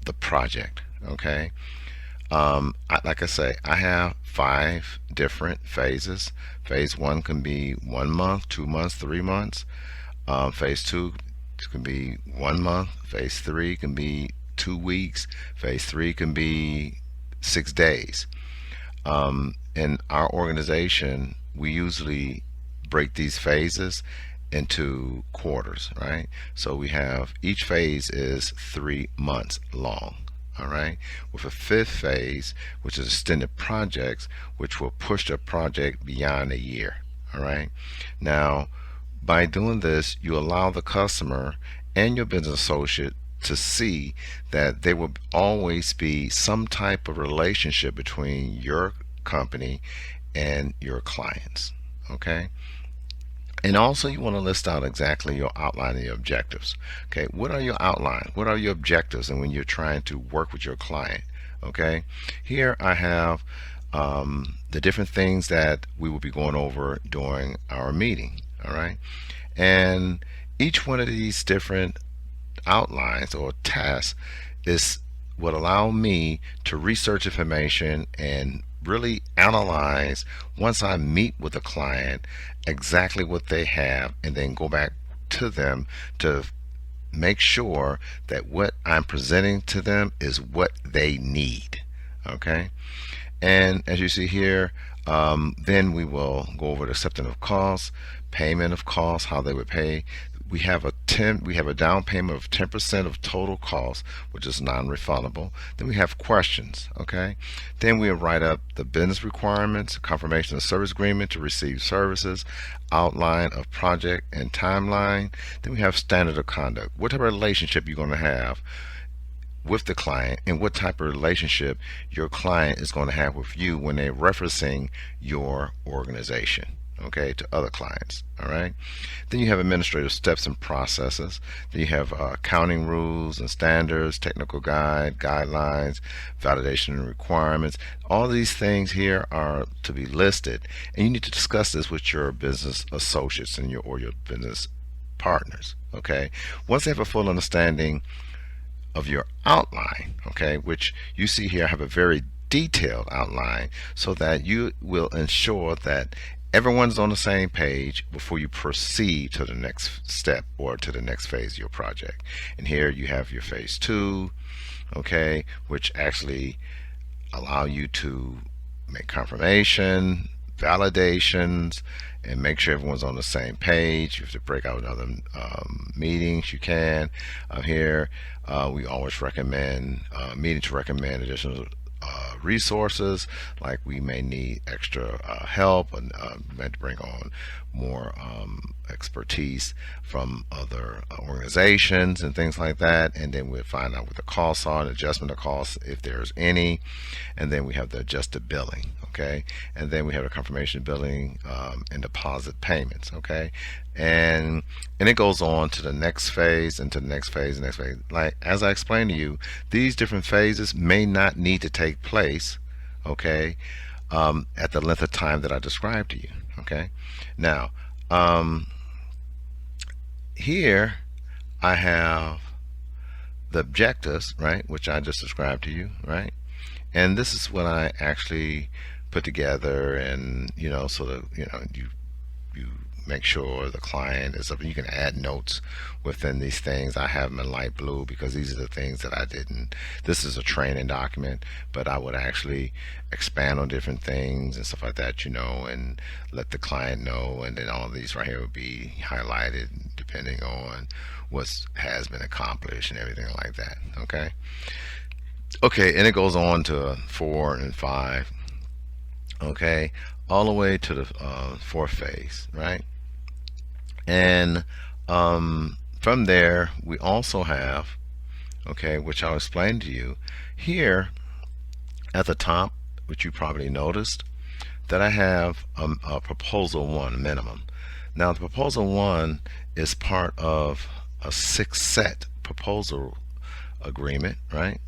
the project. Okay, like I say, I have 5 different phases. Phase 1 can be 1 month, 2 months, 3 months. Phase 2 can be 1 month. Phase 3 can be 2 weeks. Phase 3 can be 6 days. In our organization, we usually break these phases into quarters, right? So we have, each phase is 3 months long. All right, with a 5th phase, which is extended projects, which will push the project beyond a year. All right, now by doing this, you allow the customer and your business associate to see that there will always be some type of relationship between your company and your clients. Okay, and also you want to list out exactly your outline and your objectives. Okay, what are your outline? What are your objectives? And when you're trying to work with your client, okay, here I have the different things that we will be going over during our meeting. All right, and each one of these different outlines or tasks is what allow me to research information and really analyze, once I meet with a client, exactly what they have, and then go back to them to make sure that what I'm presenting to them is what they need. Okay, and as you see here, then we will go over the acceptance of costs, payment of costs, how they would pay. We have a down payment of 10% of total cost, which is non-refundable. Then we have questions. Okay, then we write up the business requirements, confirmation of service agreement to receive services, outline of project and timeline. Then we have standard of conduct, what type of relationship you're going to have with the client, and what type of relationship your client is going to have with you when they're referencing your organization. okay, to other clients. All right. Then you have administrative steps and processes. Then you have accounting rules and standards, technical guidelines, validation and requirements. All these things here are to be listed, and you need to discuss this with your business associates and your business partners. Okay. Once they have a full understanding of your outline, okay, which you see here, I have a very detailed outline so that you will ensure that everyone's on the same page before you proceed to the next step or to the next phase of your project. And here you have your phase 2, okay, which actually allow you to make confirmation, validations, and make sure everyone's on the same page. You have to break out other meetings, you can. Here we always recommend meeting to recommend additional resources, like we may need extra help and we have to bring on more expertise from other organizations and things like that. And then we'll find out what the costs are, and adjustment of costs if there's any. And then we have the adjusted billing, okay, and then we have the confirmation billing and deposit payments, okay, and it goes on to the next phase and to the next phase and next phase. Like as I explained to you, these different phases may not need to take place, okay, at the length of time that I described to you. Okay, now here I have the objectives, right, which I just described to you, right, and this is what I actually put together, and so that you make sure the client is up. You can add notes within these things. I have them in light blue because these are the things that I didn't. This is a training document, but I would actually expand on different things and stuff like that, and let the client know. And then all of these right here would be highlighted depending on what has been accomplished and everything like that. Okay, and it goes on to 4 and 5. Okay, all the way to the 4th phase, right? And from there we also have, okay, which I'll explain to you here at the top, which you probably noticed, that I have a proposal 1 minimum. Now the proposal 1 is part of a 6-set proposal agreement, right?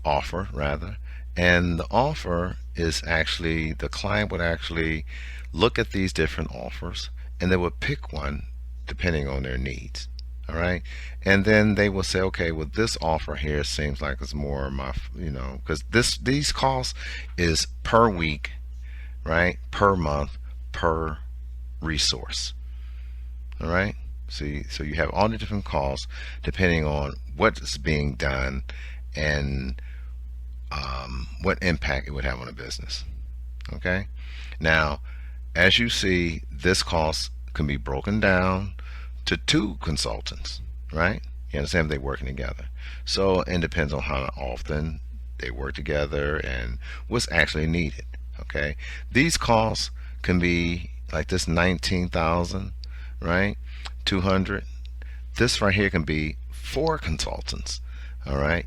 Offer rather. And the offer is actually, the client would actually look at these different offers and they would pick one depending on their needs. All right, and then they will say, okay, well, this offer here seems like it's more my, because these costs is per week, right, per month, per resource. All right, see, so you have all the different costs depending on what's being done and what impact it would have on a business. Okay, now as you see, this cost can be broken down to 2 consultants, right? You understand, they're working together. So it depends on how often they work together and what's actually needed. Okay, these costs can be like this 19,000, right, 200. This right here can be 4 consultants. All right,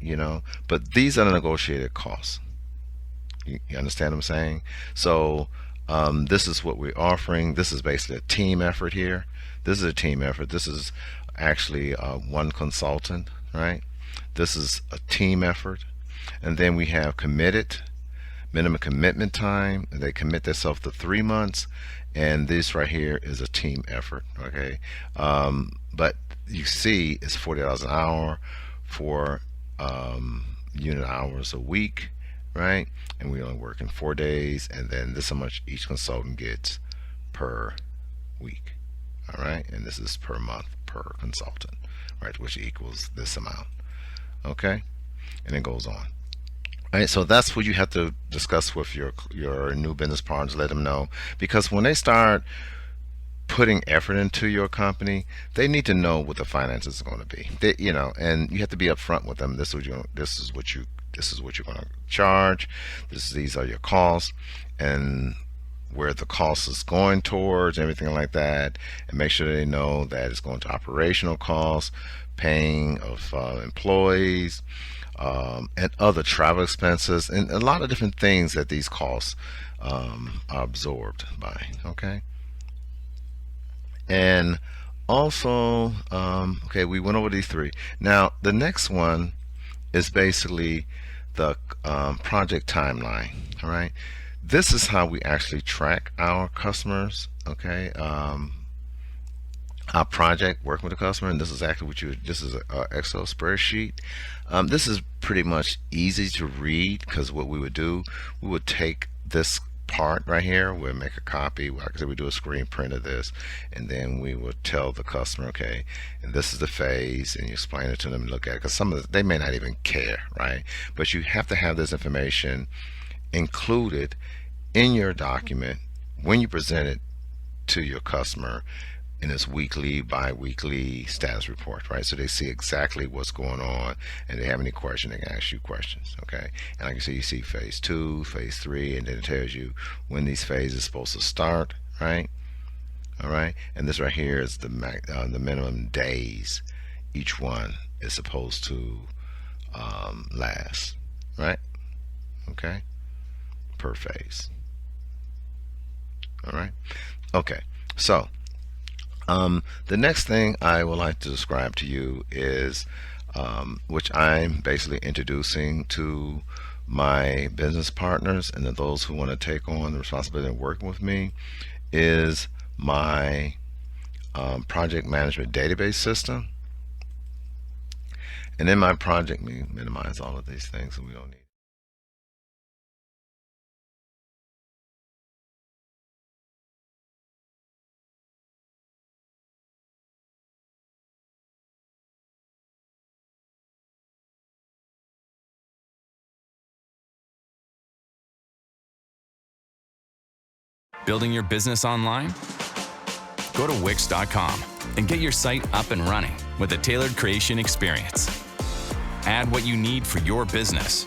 but these are the negotiated costs. You understand what I'm saying? So this is what we're offering. This is basically a team effort here. This is a team effort. This is actually 1 consultant, right? This is a team effort. And then we have committed, minimum commitment time. They commit themselves to 3 months. And this right here is a team effort, okay? But you see it's $40 an hour for unit hours a week, right? And we only work in 4 days, and then this is how much each consultant gets per week. All right, and this is per month per consultant, right, which equals this amount. Okay, and it goes on. All right, so that's what you have to discuss with your new business partners. Let them know, because when they start putting effort into your company, they need to know what the finances are going to be. And you have to be upfront with them. This is what you're going to charge. These are your costs, and where the cost is going towards, everything like that, and make sure they know that it's going to operational costs, paying of employees, and other travel expenses, and a lot of different things that these costs are absorbed by. Okay, And also, okay, we went over these three. Now, the next one is basically the project timeline. All right, this is how we actually track our customers. Okay, our project working with the customer, and this is actually what you. This is a Excel spreadsheet. This is pretty much easy to read because what we would do, we would take this part right here, we'll make a copy, like I said, we do a screen print of this, and then we will tell the customer, okay, and this is the phase, and you explain it to them and look at it, because some of they may not even care, right? But you have to have this information included in your document when you present it to your customer in this weekly, bi-weekly status report, right? So they see exactly what's going on, and they have any question, they can ask you questions, okay? And like I said, you see phase 2, phase 3, and then it tells you when these phases are supposed to start, right? All right, and this right here is the minimum days each one is supposed to last, right? Okay, per phase. All right, okay, so the next thing I would like to describe to you is which I'm basically introducing to my business partners and then those who want to take on the responsibility of working with me, is my project management database system. And in my project, let me minimize all of these things that we don't need. Building your business online? Go to Wix.com and get your site up and running with a tailored creation experience. Add what you need for your business.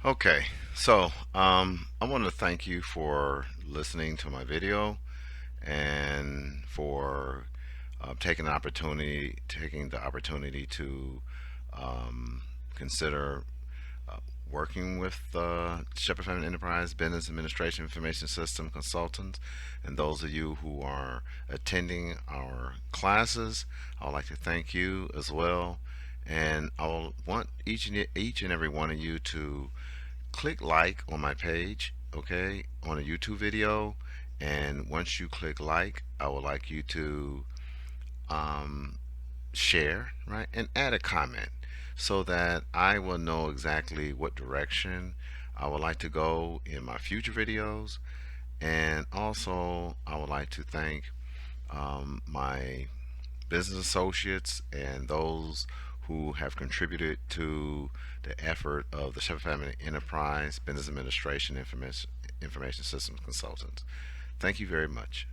Okay, so I want to thank you for listening to my video and for taking the opportunity to consider working with Shepherd Family Enterprise Business Administration Information System Consultants. And those of you who are attending our classes, I would like to thank you as well. And I will want each and every one of you to click like on my page, okay, on a YouTube video. And once you click like, I would like you to share, right, and add a comment so that I will know exactly what direction I would like to go in my future videos. And also, I would like to thank my business associates and those who have contributed to the effort of the Shepherd Family Enterprise Business Administration Information Systems Consultants. Thank you very much.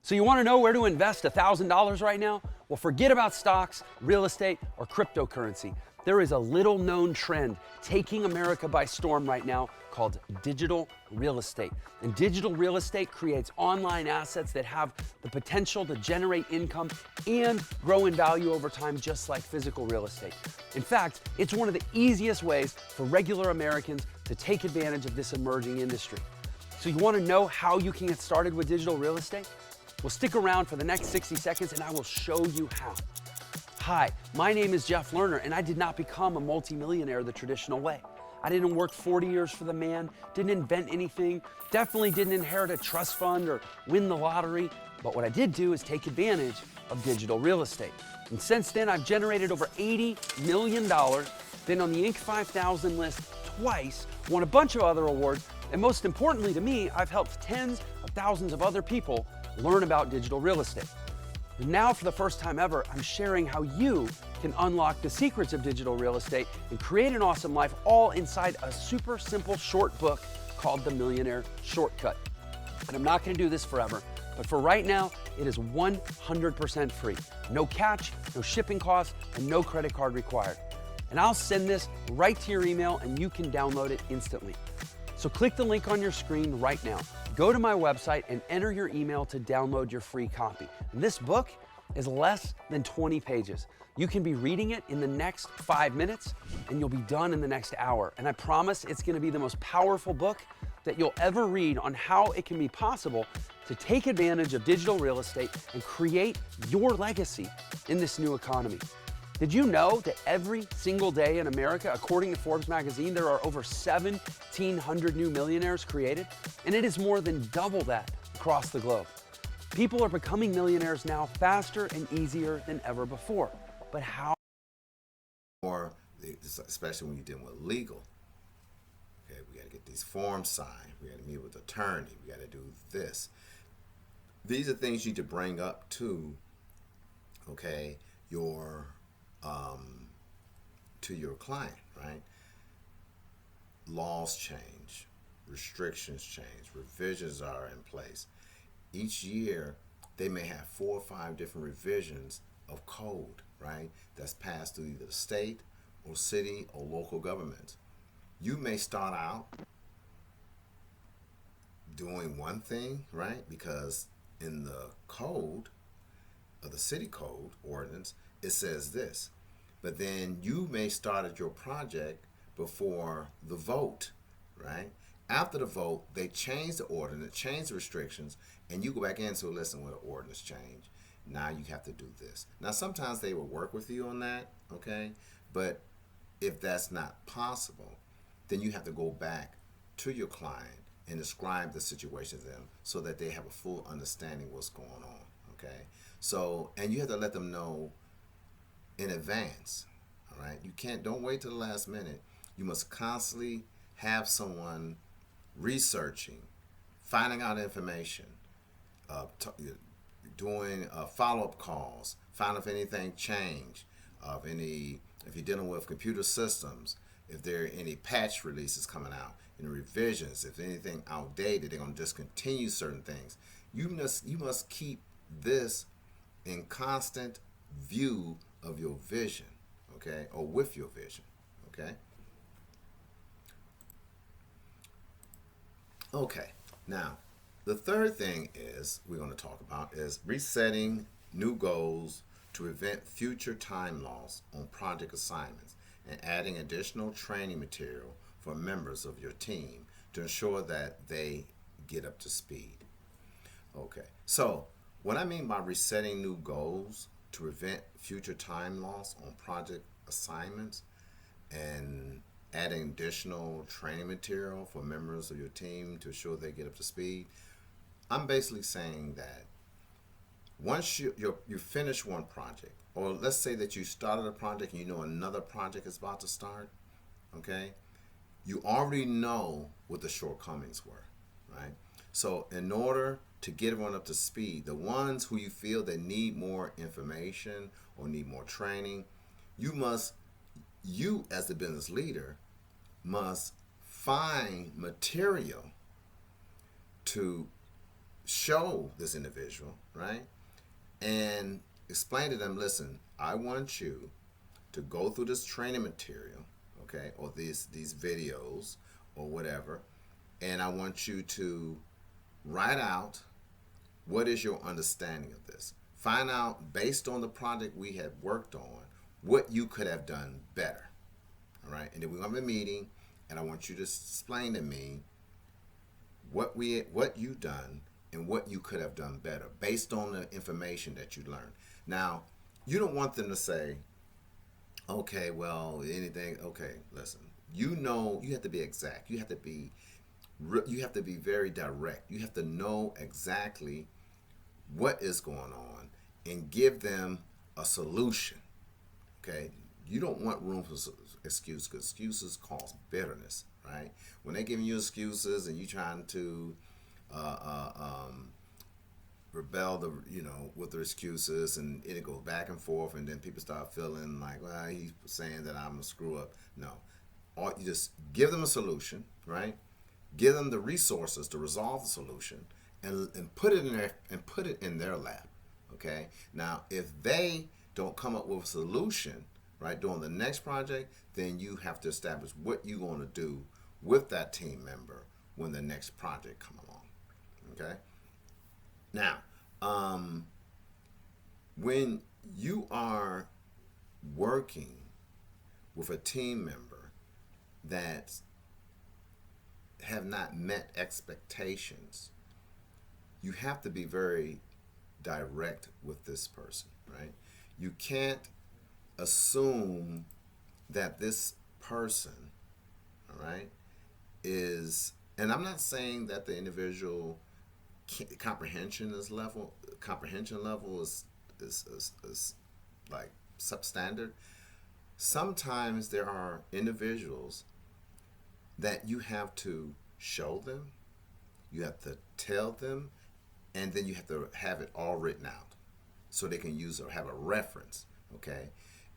So you want to know where to invest $1,000 right now? Well, forget about stocks, real estate, or cryptocurrency. There is a little known trend taking America by storm right now called digital real estate. And digital real estate creates online assets that have the potential to generate income and grow in value over time, just like physical real estate. In fact, it's one of the easiest ways for regular Americans to take advantage of this emerging industry. So you want to know how you can get started with digital real estate? Well, stick around for the next 60 seconds and I will show you how. Hi, my name is Jeff Lerner, and I did not become a multimillionaire the traditional way. I didn't work 40 years for the man, didn't invent anything, definitely didn't inherit a trust fund or win the lottery. But what I did do is take advantage of digital real estate. And since then, I've generated over $80 million, been on the Inc. 5000 list twice, won a bunch of other awards, and most importantly to me, I've helped tens of thousands of other people learn about digital real estate. And now, for the first time ever, I'm sharing how you can unlock the secrets of digital real estate and create an awesome life, all inside a super simple short book called The Millionaire Shortcut. And I'm not going to do this forever, but for right now, it is 100% free. No catch, no shipping costs, and no credit card required. And I'll send this right to your email, and you can download it instantly. So click the link on your screen right now. Go to my website and enter your email to download your free copy. And this book is less than 20 pages. You can be reading it in the next 5 minutes, and you'll be done in the next hour. And I promise it's going to be the most powerful book that you'll ever read on how it can be possible to take advantage of digital real estate and create your legacy in this new economy. Did you know that every single day in America, according to Forbes magazine, there are over 1,700 new millionaires created? And it is more than double that across the globe. People are becoming millionaires now faster and easier than ever before. But how? Or, especially when you're dealing with legal. Okay, we got to get these forms signed. We got to meet with the attorney. We got to do this. These are things you need to bring up to, okay, to your client, right? Laws change, restrictions change, revisions are in place. Each year, they may have 4 or 5 different revisions of code, right? That's passed through either the state or city or local governments. You may start out doing one thing, right? Because in the code, of the city code ordinance, it says this. But then you may start at your project before the vote, right? After the vote, they change the ordinance, change the restrictions, and you go back in and say, listen, well, the ordinance changed. Now you have to do this. Now, sometimes they will work with you on that, okay? But if that's not possible, then you have to go back to your client and describe the situation to them so that they have a full understanding what's going on. Okay, so, and you have to let them know in advance. All right, don't wait till the last minute. You must constantly have someone researching, finding out information, doing follow-up calls, find if anything changed, if you're dealing with computer systems, if there are any patch releases coming out, any revisions, if anything outdated, they're going to discontinue certain things. You must keep this in constant view of your vision, okay, or with your vision, okay? Okay, now, the third thing we're going to talk about is resetting new goals to prevent future time loss on project assignments and adding additional training material for members of your team to ensure that they get up to speed. Okay, so what I mean by resetting new goals to prevent future time loss on project assignments and adding additional training material for members of your team to ensure they get up to speed, I'm basically saying that once you finish one project, or let's say that you started a project and you know another project is about to start, okay, you already know what the shortcomings were, right? So in order to get everyone up to speed, the ones who you feel that need more information or need more training, you as the business leader must find material to show this individual, right? And explain to them, listen, I want you to go through this training material, okay, or these videos or whatever, and I want you to write out what is your understanding of this. Find out, based on the project we have worked on, what you could have done better, all right? And then we're going to have a meeting, and I want you to explain to me what you've done and what you could have done better based on the information that you learned. Now, you don't want them to say, okay, well, anything, okay, listen, you have to be exact. You have to be very direct. You have to know exactly what is going on and give them a solution, okay? You don't want room for excuses, because excuses cause bitterness, right? When they're giving you excuses and you trying to rebel with their excuses, and it goes back and forth, and then people start feeling like, well, he's saying that I'm a screw up. No, you just give them a solution, right? Give them the resources to resolve the solution, and put it in their lap. Okay. Now, if they don't come up with a solution, right, during the next project, then you have to establish what you're going to do with that team member when the next project comes along. Okay. Now, when you are working with a team member that have not met expectations, you have to be very direct with this person, right? You can't assume that this person, all right, and I'm not saying that the individual comprehension level is like substandard. Sometimes there are individuals that you have to show them, you have to tell them, and then you have to have it all written out so they can use or have a reference, okay?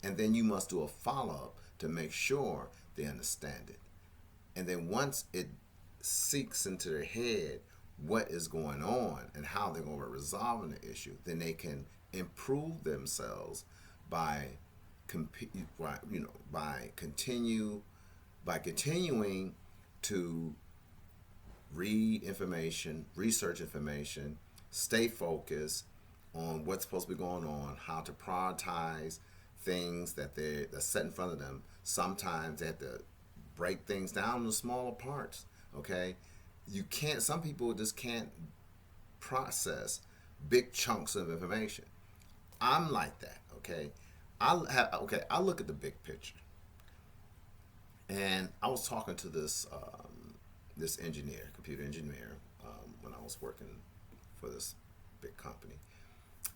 And then you must do a follow-up to make sure they understand it. And then once it sinks into their head what is going on and how they're going to resolve the issue, then they can improve themselves by continuing to read information, research information, stay focused on what's supposed to be going on, how to prioritize things that's set in front of them. Sometimes they have to break things down into smaller parts, okay? Some people just can't process big chunks of information. I'm like that, okay? I look at the big picture. And I was talking to this this engineer, computer engineer, when I was working for this big company.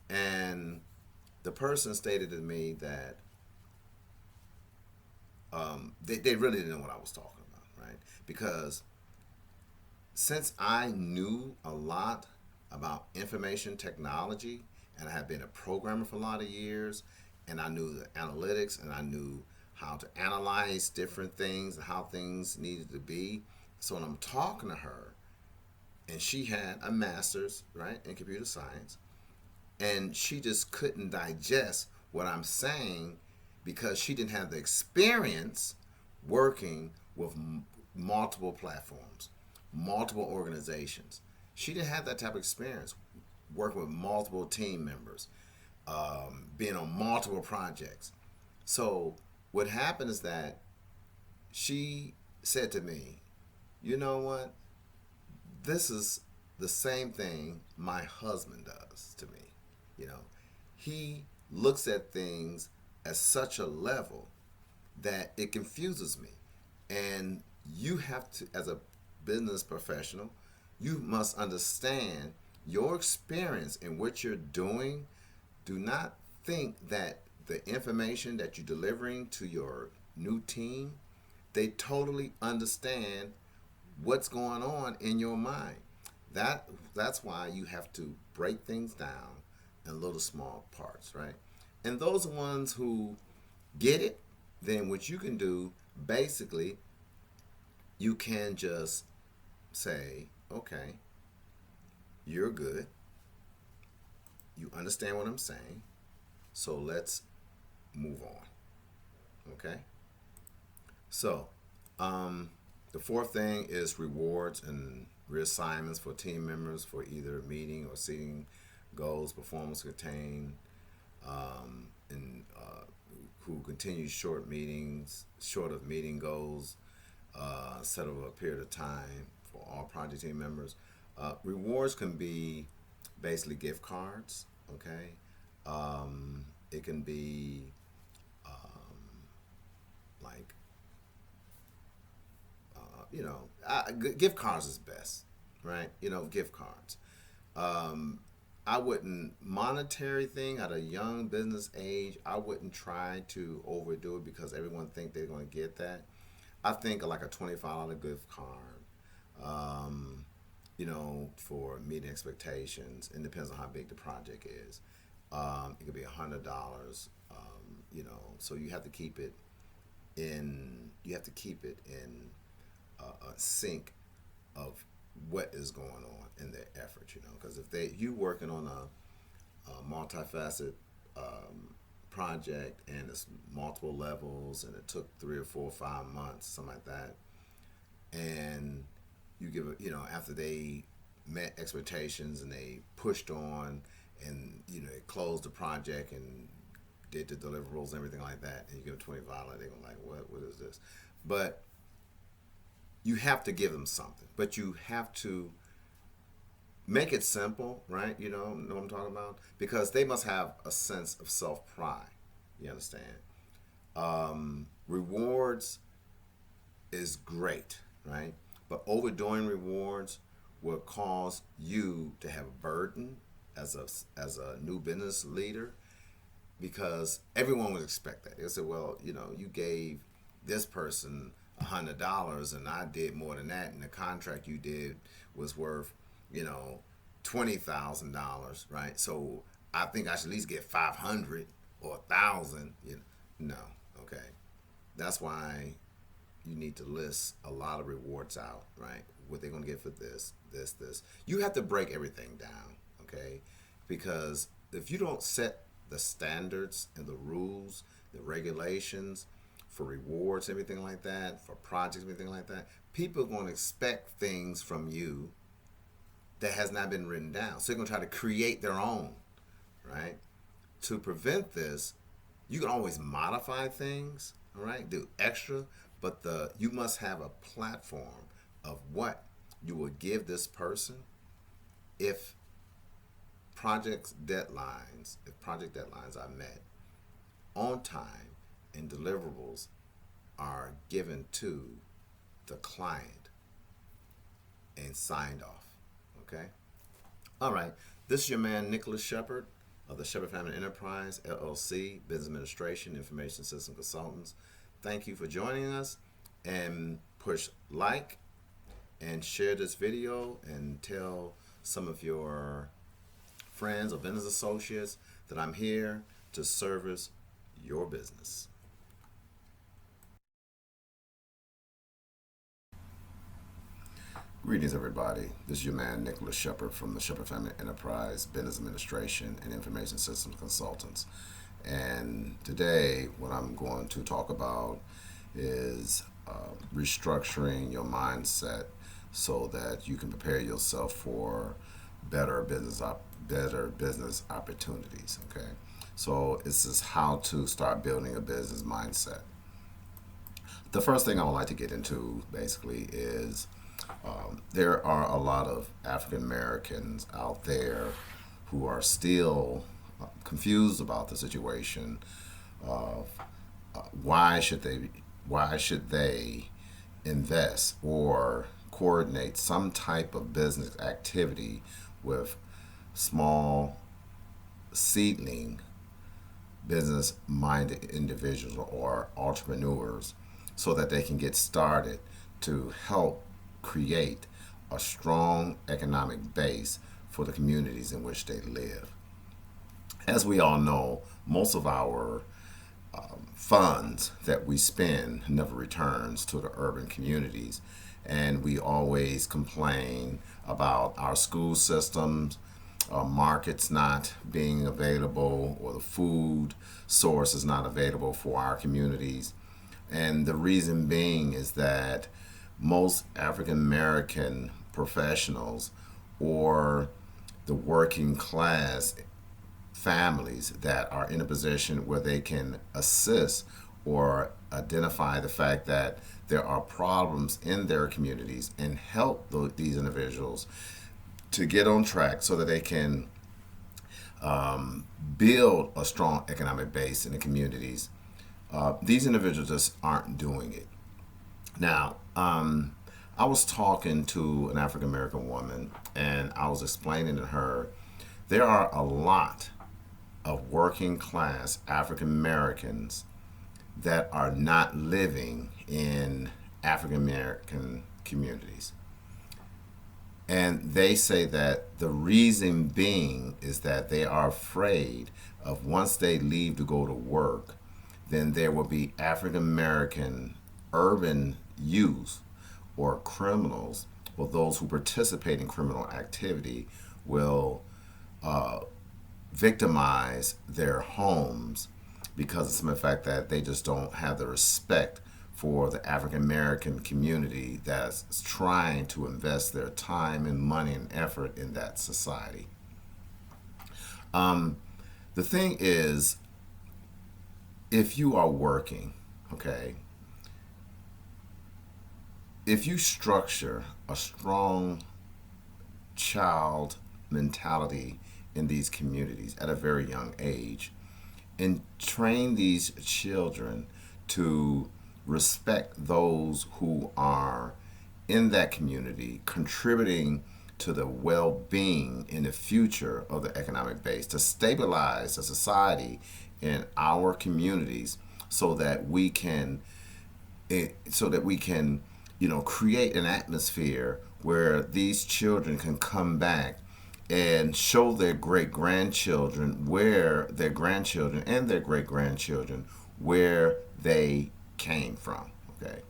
And the person stated to me that they really didn't know what I was talking about, right? Because since I knew a lot about information technology, and I had been a programmer for a lot of years, and I knew the analytics, and I knew how to analyze different things and how things needed to be. So when I'm talking to her, and she had a master's, right, in computer science, and she just couldn't digest what I'm saying because she didn't have the experience working with multiple platforms, multiple organizations. She didn't have that type of experience working with multiple team members, being on multiple projects. So what happened is that she said to me, you know what? This is the same thing my husband does to me. You know, he looks at things at such a level that it confuses me. And you have to, as a business professional, you must understand your experience in what you're doing. Do not think that the information that you're delivering to your new team, they totally understand what's going on in your mind. That's why you have to break things down in little small parts, right? And those ones who get it, then what you can do, basically, you can just say, okay, you're good. You understand what I'm saying. So let's move on. Okay? So, the fourth thing is rewards and reassignments for team members for either meeting or exceeding goals, performance contained, and who continue short of meeting goals, set over a period of time for all project team members. Rewards can be basically gift cards, okay? It can be like, gift cards is best, right? Gift cards. I wouldn't, monetary thing at a young business age, I wouldn't try to overdo it because everyone think they're going to get that. I think like a $25 gift card, for meeting expectations. It depends on how big the project is. It could be $100, so you have to keep it in, a sync of what is going on in their effort, because if you working on a multifaceted project and it's multiple levels and it took 3 or 4 or 5 months, something like that, and you give it, after they met expectations and they pushed on and they closed the project and did the deliverables and everything like that, and you give them $25, they're gonna like, what is this? But you have to give them something, but you have to make it simple, right? You know what I'm talking about? Because they must have a sense of self-pride. You understand? Rewards is great, right? But overdoing rewards will cause you to have a burden as a new business leader, because everyone would expect that. They'll say, well, you gave this person $100 and I did more than that, and the contract you did was worth, $20,000, right? So I think I should at least get 500 or 1,000. No, okay. That's why you need to list a lot of rewards out, right? What they're gonna get for this. You have to break everything down, okay? Because if you don't set the standards and the rules, the regulations for rewards, everything like that, for projects, everything like that, people are going to expect things from you that has not been written down. So they're going to try to create their own, right? To prevent this, you can always modify things, all right? Do extra, but you must have a platform of what you will give this person if project deadlines are met on time and deliverables are given to the client and signed off. Okay? All right. This is your man, Nicholas Shephard of the Shephard Family Enterprise, LLC, Business Administration, Information System Consultants. Thank you for joining us, and push like and share this video and tell some of your friends or business associates that I'm here to service your business. Greetings, everybody. This is your man, Nicholas Shephard from the Shephard Family Enterprise, Business Administration, and Information Systems Consultants. And today, what I'm going to talk about is restructuring your mindset so that you can prepare yourself for better business opportunities. Okay, so this is how to start building a business mindset. The first thing I would like to get into basically is there are a lot of African Americans out there who are still confused about the situation of why should they invest or coordinate some type of business activity with small seedling business-minded individuals or entrepreneurs so that they can get started to help create a strong economic base for the communities in which they live. As we all know, most of our funds that we spend never returns to the urban communities, and we always complain about our school systems, markets not being available, or the food source is not available for our communities. And the reason being is that most African American professionals or the working class families that are in a position where they can assist or identify the fact that there are problems in their communities and help these individuals to get on track so that they can build a strong economic base in the communities. These individuals just aren't doing it. Now, I was talking to an African American woman, and I was explaining to her there are a lot of working class African Americans that are not living in African American communities. And they say that the reason being is that they are afraid of once they leave to go to work, then there will be African American urban youth or criminals, or those who participate in criminal activity, will victimize their homes because of some of the fact that they just don't have the respect for the African American community that's trying to invest their time and money and effort in that society. The thing is, if you are working, okay, if you structure a strong child mentality in these communities at a very young age and train these children to respect those who are in that community, contributing to the well-being in the future of the economic base, to stabilize the society in our communities so that we can create an atmosphere where these children can come back and show their great-grandchildren where their grandchildren and their great-grandchildren where they came from. Okay.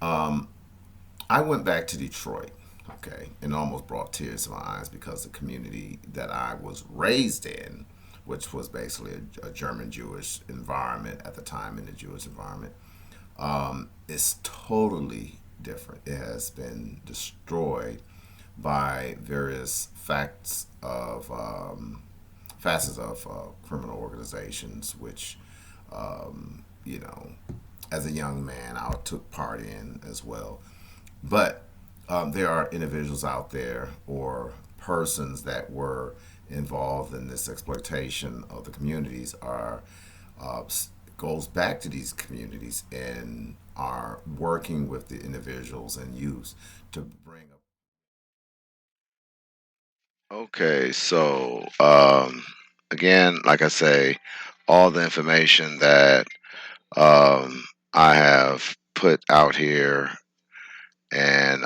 I went back to Detroit, okay, and almost brought tears to my eyes because the community that I was raised in, which was basically a German Jewish environment at the time, in the Jewish environment, is totally different. It has been destroyed by various facets of criminal organizations, which, as a young man, I took part in as well. But there are individuals out there or persons that were involved in this exploitation of the communities are goes back to these communities and are working with the individuals and youth to bring up. Okay, so again, like I say, all the information that I have put out here and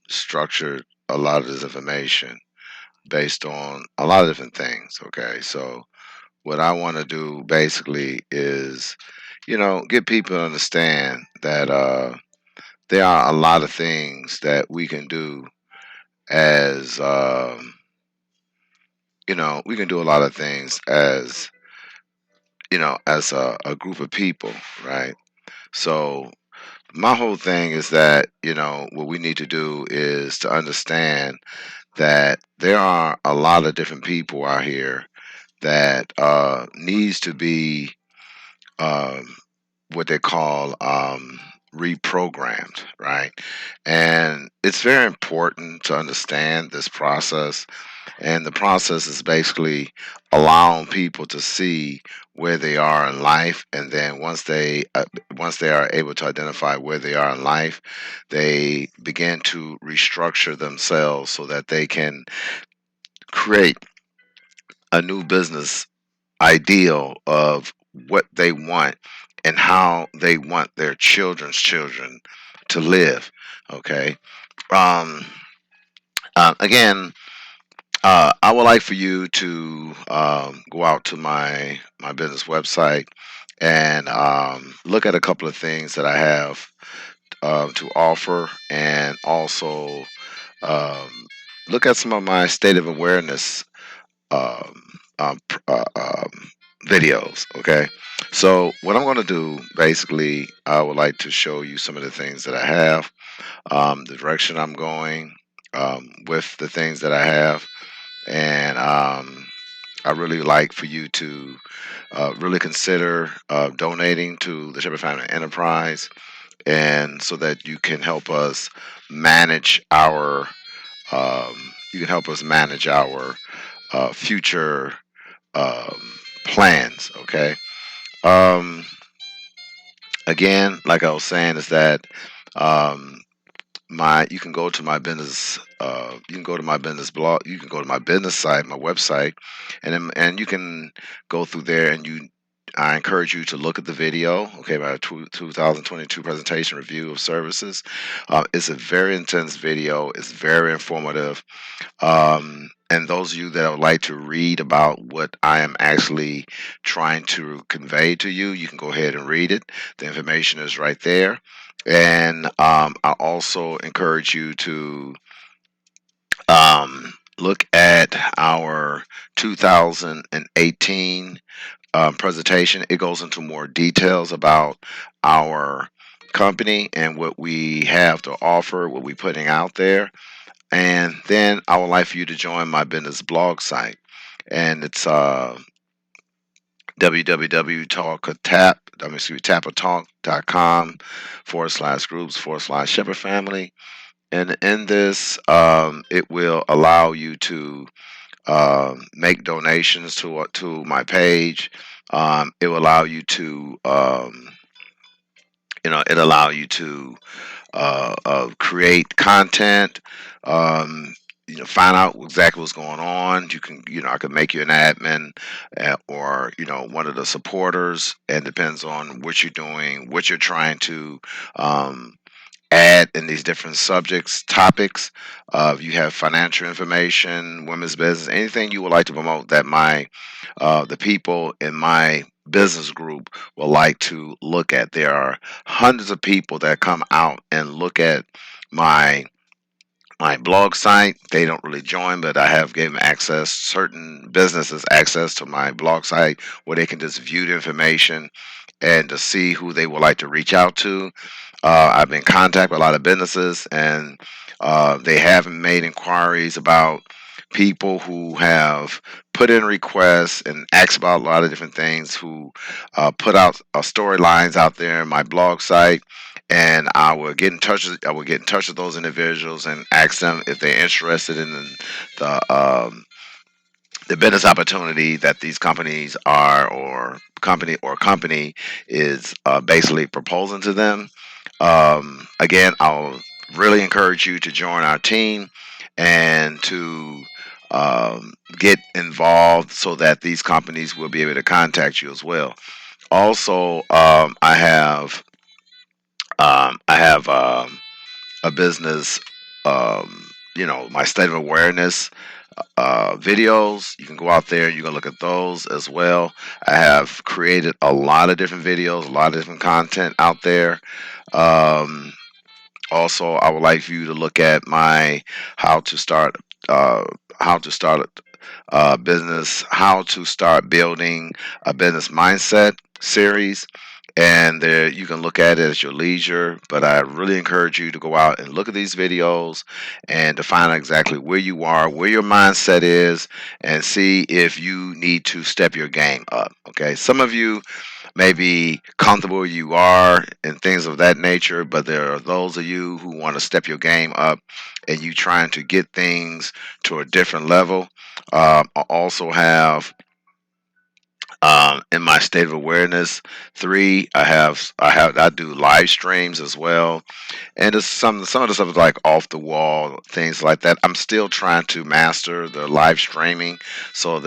structured a lot of this information based on a lot of different things. Okay, so what I want to do basically is, get people to understand that there are a lot of things that we can do as, we can do a lot of things as, as a group of people, right? So my whole thing is that, what we need to do is to understand that there are a lot of different people out here that needs to be um, what they call reprogrammed, right? And it's very important to understand this process. And the process is basically allowing people to see where they are in life, and then once they are able to identify where they are in life, they begin to restructure themselves so that they can create a new business ideal of what they want and how they want their children's children to live. Okay. Um, Again, I would like for you to go out to my business website and look at a couple of things that I have to offer, and also um, look at some of my state of awareness um, videos. Okay, so what I'm going to do basically, I would like to show you some of the things that I have, the direction I'm going with the things that I have, and I really like for you to really consider donating to the Shepherd Family Enterprise, and so that you can help us manage our future plans. Okay. Um, Again, like I was saying, is that um, my you can go to my business. You can go to my business blog. You can go to my business site, my website, and you can go through there, and I encourage you to look at the video. Okay, my 2022 presentation review of services. It's a very intense video. It's very informative. And those of you that would like to read about what I am actually trying to convey to you, you can go ahead and read it. The information is right there. And I also encourage you to look at our 2018 presentation. It goes into more details about our company and what we have to offer, what we're putting out there. And then I would like for you to join my business blog site. And it's www.tapatalk.com/groups/Shepherd Family. And in this, it will allow you to make donations to my page. It will allow you to, it allow you to create content. Um, find out exactly what's going on. You can, I could make you an admin, or one of the supporters. And depends on what you're doing, what you're trying to add in these different subjects, topics. If you have financial information, women's business, anything you would like to promote that the people in my business group will like to look at. There are hundreds of people that come out and look at my blog site. They don't really join, but I have given certain businesses access to my blog site where they can just view the information and to see who they would like to reach out to. I've been in contact with a lot of businesses, and they have made inquiries about people who have put in requests and asked about a lot of different things, who put out storylines out there in my blog site. And I will get in touch with those individuals and ask them if they're interested in the the business opportunity that these companies are or company is basically proposing to them. Again, I'll really encourage you to join our team and to get involved so that these companies will be able to contact you as well. Also, I have a business, my state of awareness videos. You can go out there, you can look at those as well. I have created a lot of different videos, a lot of different content out there. Um, Also, I would like for you to look at my how to start uh, how to start business, how to start building a business mindset series. And there you can look at it at your leisure. But I really encourage you to go out and look at these videos and to find out exactly where you are, where your mindset is, and see if you need to step your game up. Okay. Some of you may be comfortable where you are and things of that nature, but there are those of you who want to step your game up and you trying to get things to a different level. I also have in my state of awareness 3, I do live streams as well, and it's some of the stuff is like off the wall things like that. I'm still trying to master the live streaming, so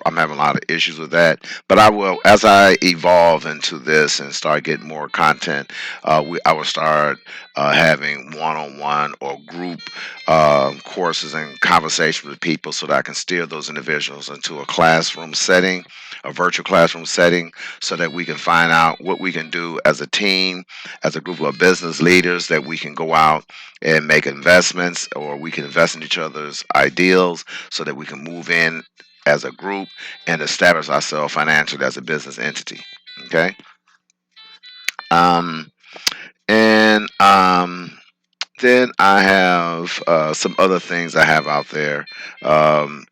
I'm having a lot of issues with that. But I will, as I evolve into this and start getting more content, I will start having one-on-one or group courses and conversations with people so that I can steer those individuals into a classroom setting, a virtual classroom setting, so that we can find out what we can do as a team, as a group of business leaders, that we can go out and make investments, or we can invest in each other's ideals so that we can move in as a group and establish ourselves financially as a business entity. Okay. Um, and Then I have some other things I have out there.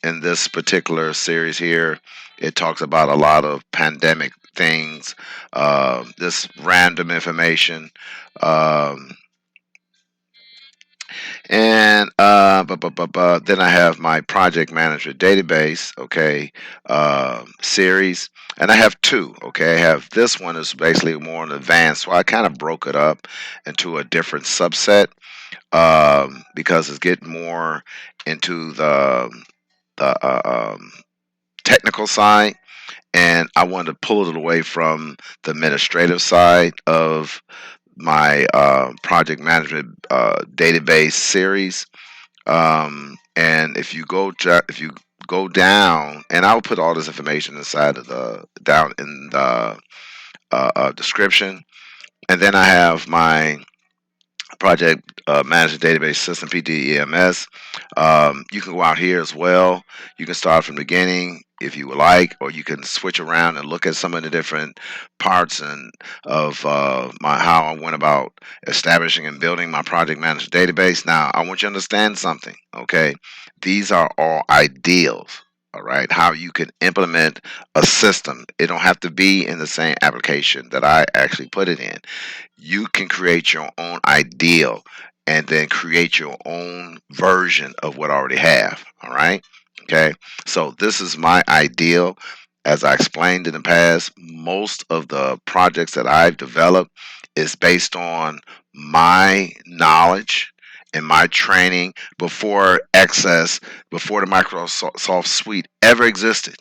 In this particular series here, it talks about a lot of pandemic things, this random information. Um, then I have my project manager database, okay, series, and I have two. Okay, I have this one is basically more in advanced, so I kind of broke it up into a different subset because it's getting more into the technical side, and I wanted to pull it away from the administrative side of my project management database series. And if you go down, and I'll put all this information inside of the down in the description, and then I have my project management database system PDEMS. You can go out here as well. You can start from the beginning if you would like, or you can switch around and look at some of the different parts and of my how I went about establishing and building my project management database. Now, I want you to understand something. Okay, these are all ideals. All right, how you can implement a system. It don't have to be in the same application that I actually put it in. You can create your own ideal and then create your own version of what I already have. All right. Okay. So this is my ideal. As I explained in the past, most of the projects that I've developed is based on my knowledge and my training before the Microsoft Suite ever existed.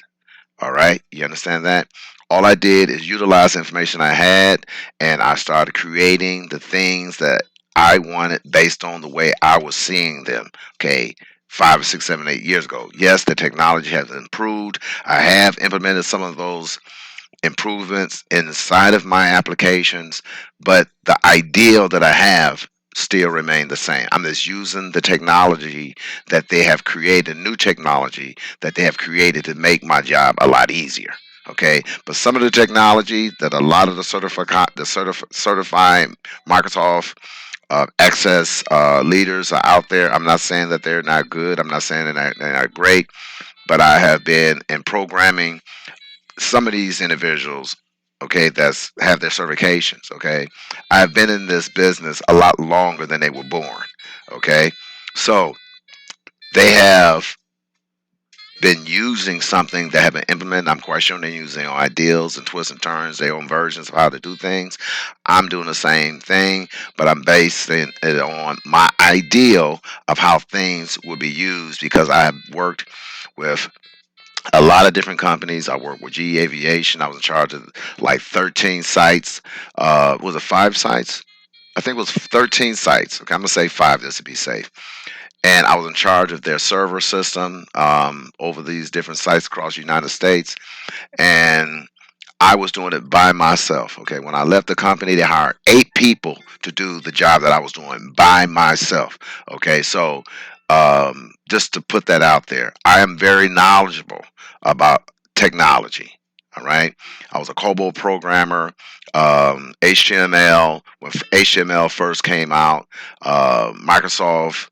All right, you understand that? All I did is utilize the information I had, and I started creating the things that I wanted based on the way I was seeing them. Okay, 5 or 6, 7, 8 years ago. Yes, the technology has improved. I have implemented some of those improvements inside of my applications, but the ideal that I have still remain the same. I'm just using the technology that they have created, new technology that they have created to make my job a lot easier. Okay, but some of the technology that a lot of the certified Microsoft Access leaders are out there. I'm not saying that they're not good. I'm not saying that they're not great, but I have been in programming some of these individuals, okay, that's have their certifications. Okay, I've been in this business a lot longer than they were born. Okay, so they have been using something that have been implemented. I'm quite sure they're using their own ideals and twists and turns, their own versions of how to do things. I'm doing the same thing, but I'm basing it on my ideal of how things would be used because I have worked with a lot of different companies. I worked with GE Aviation. I was in charge of like 13 sites. Was it 5 sites? I think it was 13 sites. Okay, I'm gonna say 5 just to be safe. And I was in charge of their server system over these different sites across the United States. And I was doing it by myself. Okay, when I left the company, they hired 8 people to do the job that I was doing by myself. Okay, so just to put that out there, I am very knowledgeable about technology. All right, I was a COBOL programmer, HTML when HTML first came out, Microsoft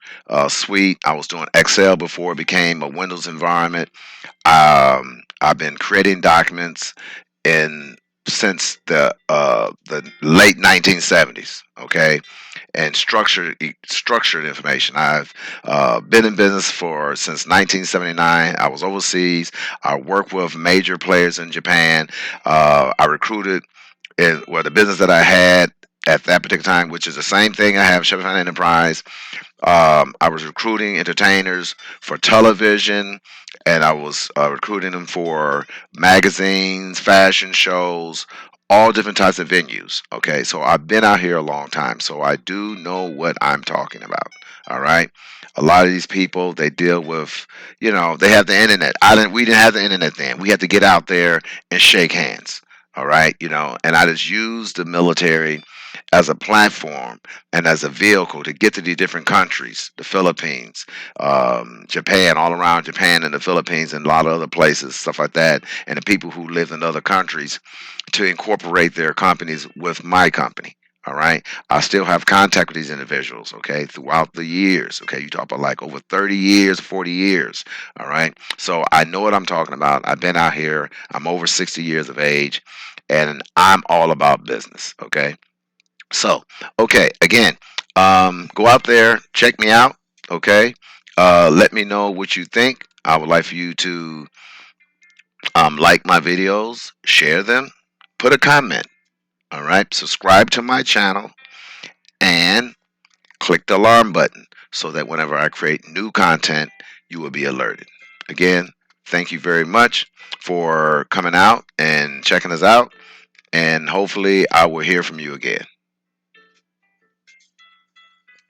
Suite. I was doing Excel before it became a Windows environment. I've been creating documents in since the late 1970s. Okay, and structured information. I've been in business for since 1979. I was overseas. I worked with major players in Japan. I recruited in the business that I had at that particular time, which is the same thing I have Shepherd Enterprise. I was recruiting entertainers for television, and I was recruiting them for magazines, fashion shows, all different types of venues. Okay, so I've been out here a long time, so I do know what I'm talking about. All right. A lot of these people, they deal with, they have the internet. We didn't have the internet then. We had to get out there and shake hands. All right, and I just used the military as a platform and as a vehicle to get to these different countries, the Philippines, Japan, all around Japan and the Philippines and a lot of other places, stuff like that, and the people who live in other countries to incorporate their companies with my company. All right. I still have contact with these individuals, okay, throughout the years. Okay. You talk about like over 30 years, 40 years. All right. So I know what I'm talking about. I've been out here. I'm over 60 years of age and I'm all about business. Okay. So, okay, again, go out there, check me out, okay? Let me know what you think. I would like for you to like my videos, share them, put a comment, all right? Subscribe to my channel, and click the alarm button so that whenever I create new content, you will be alerted. Again, thank you very much for coming out and checking us out, and hopefully I will hear from you again.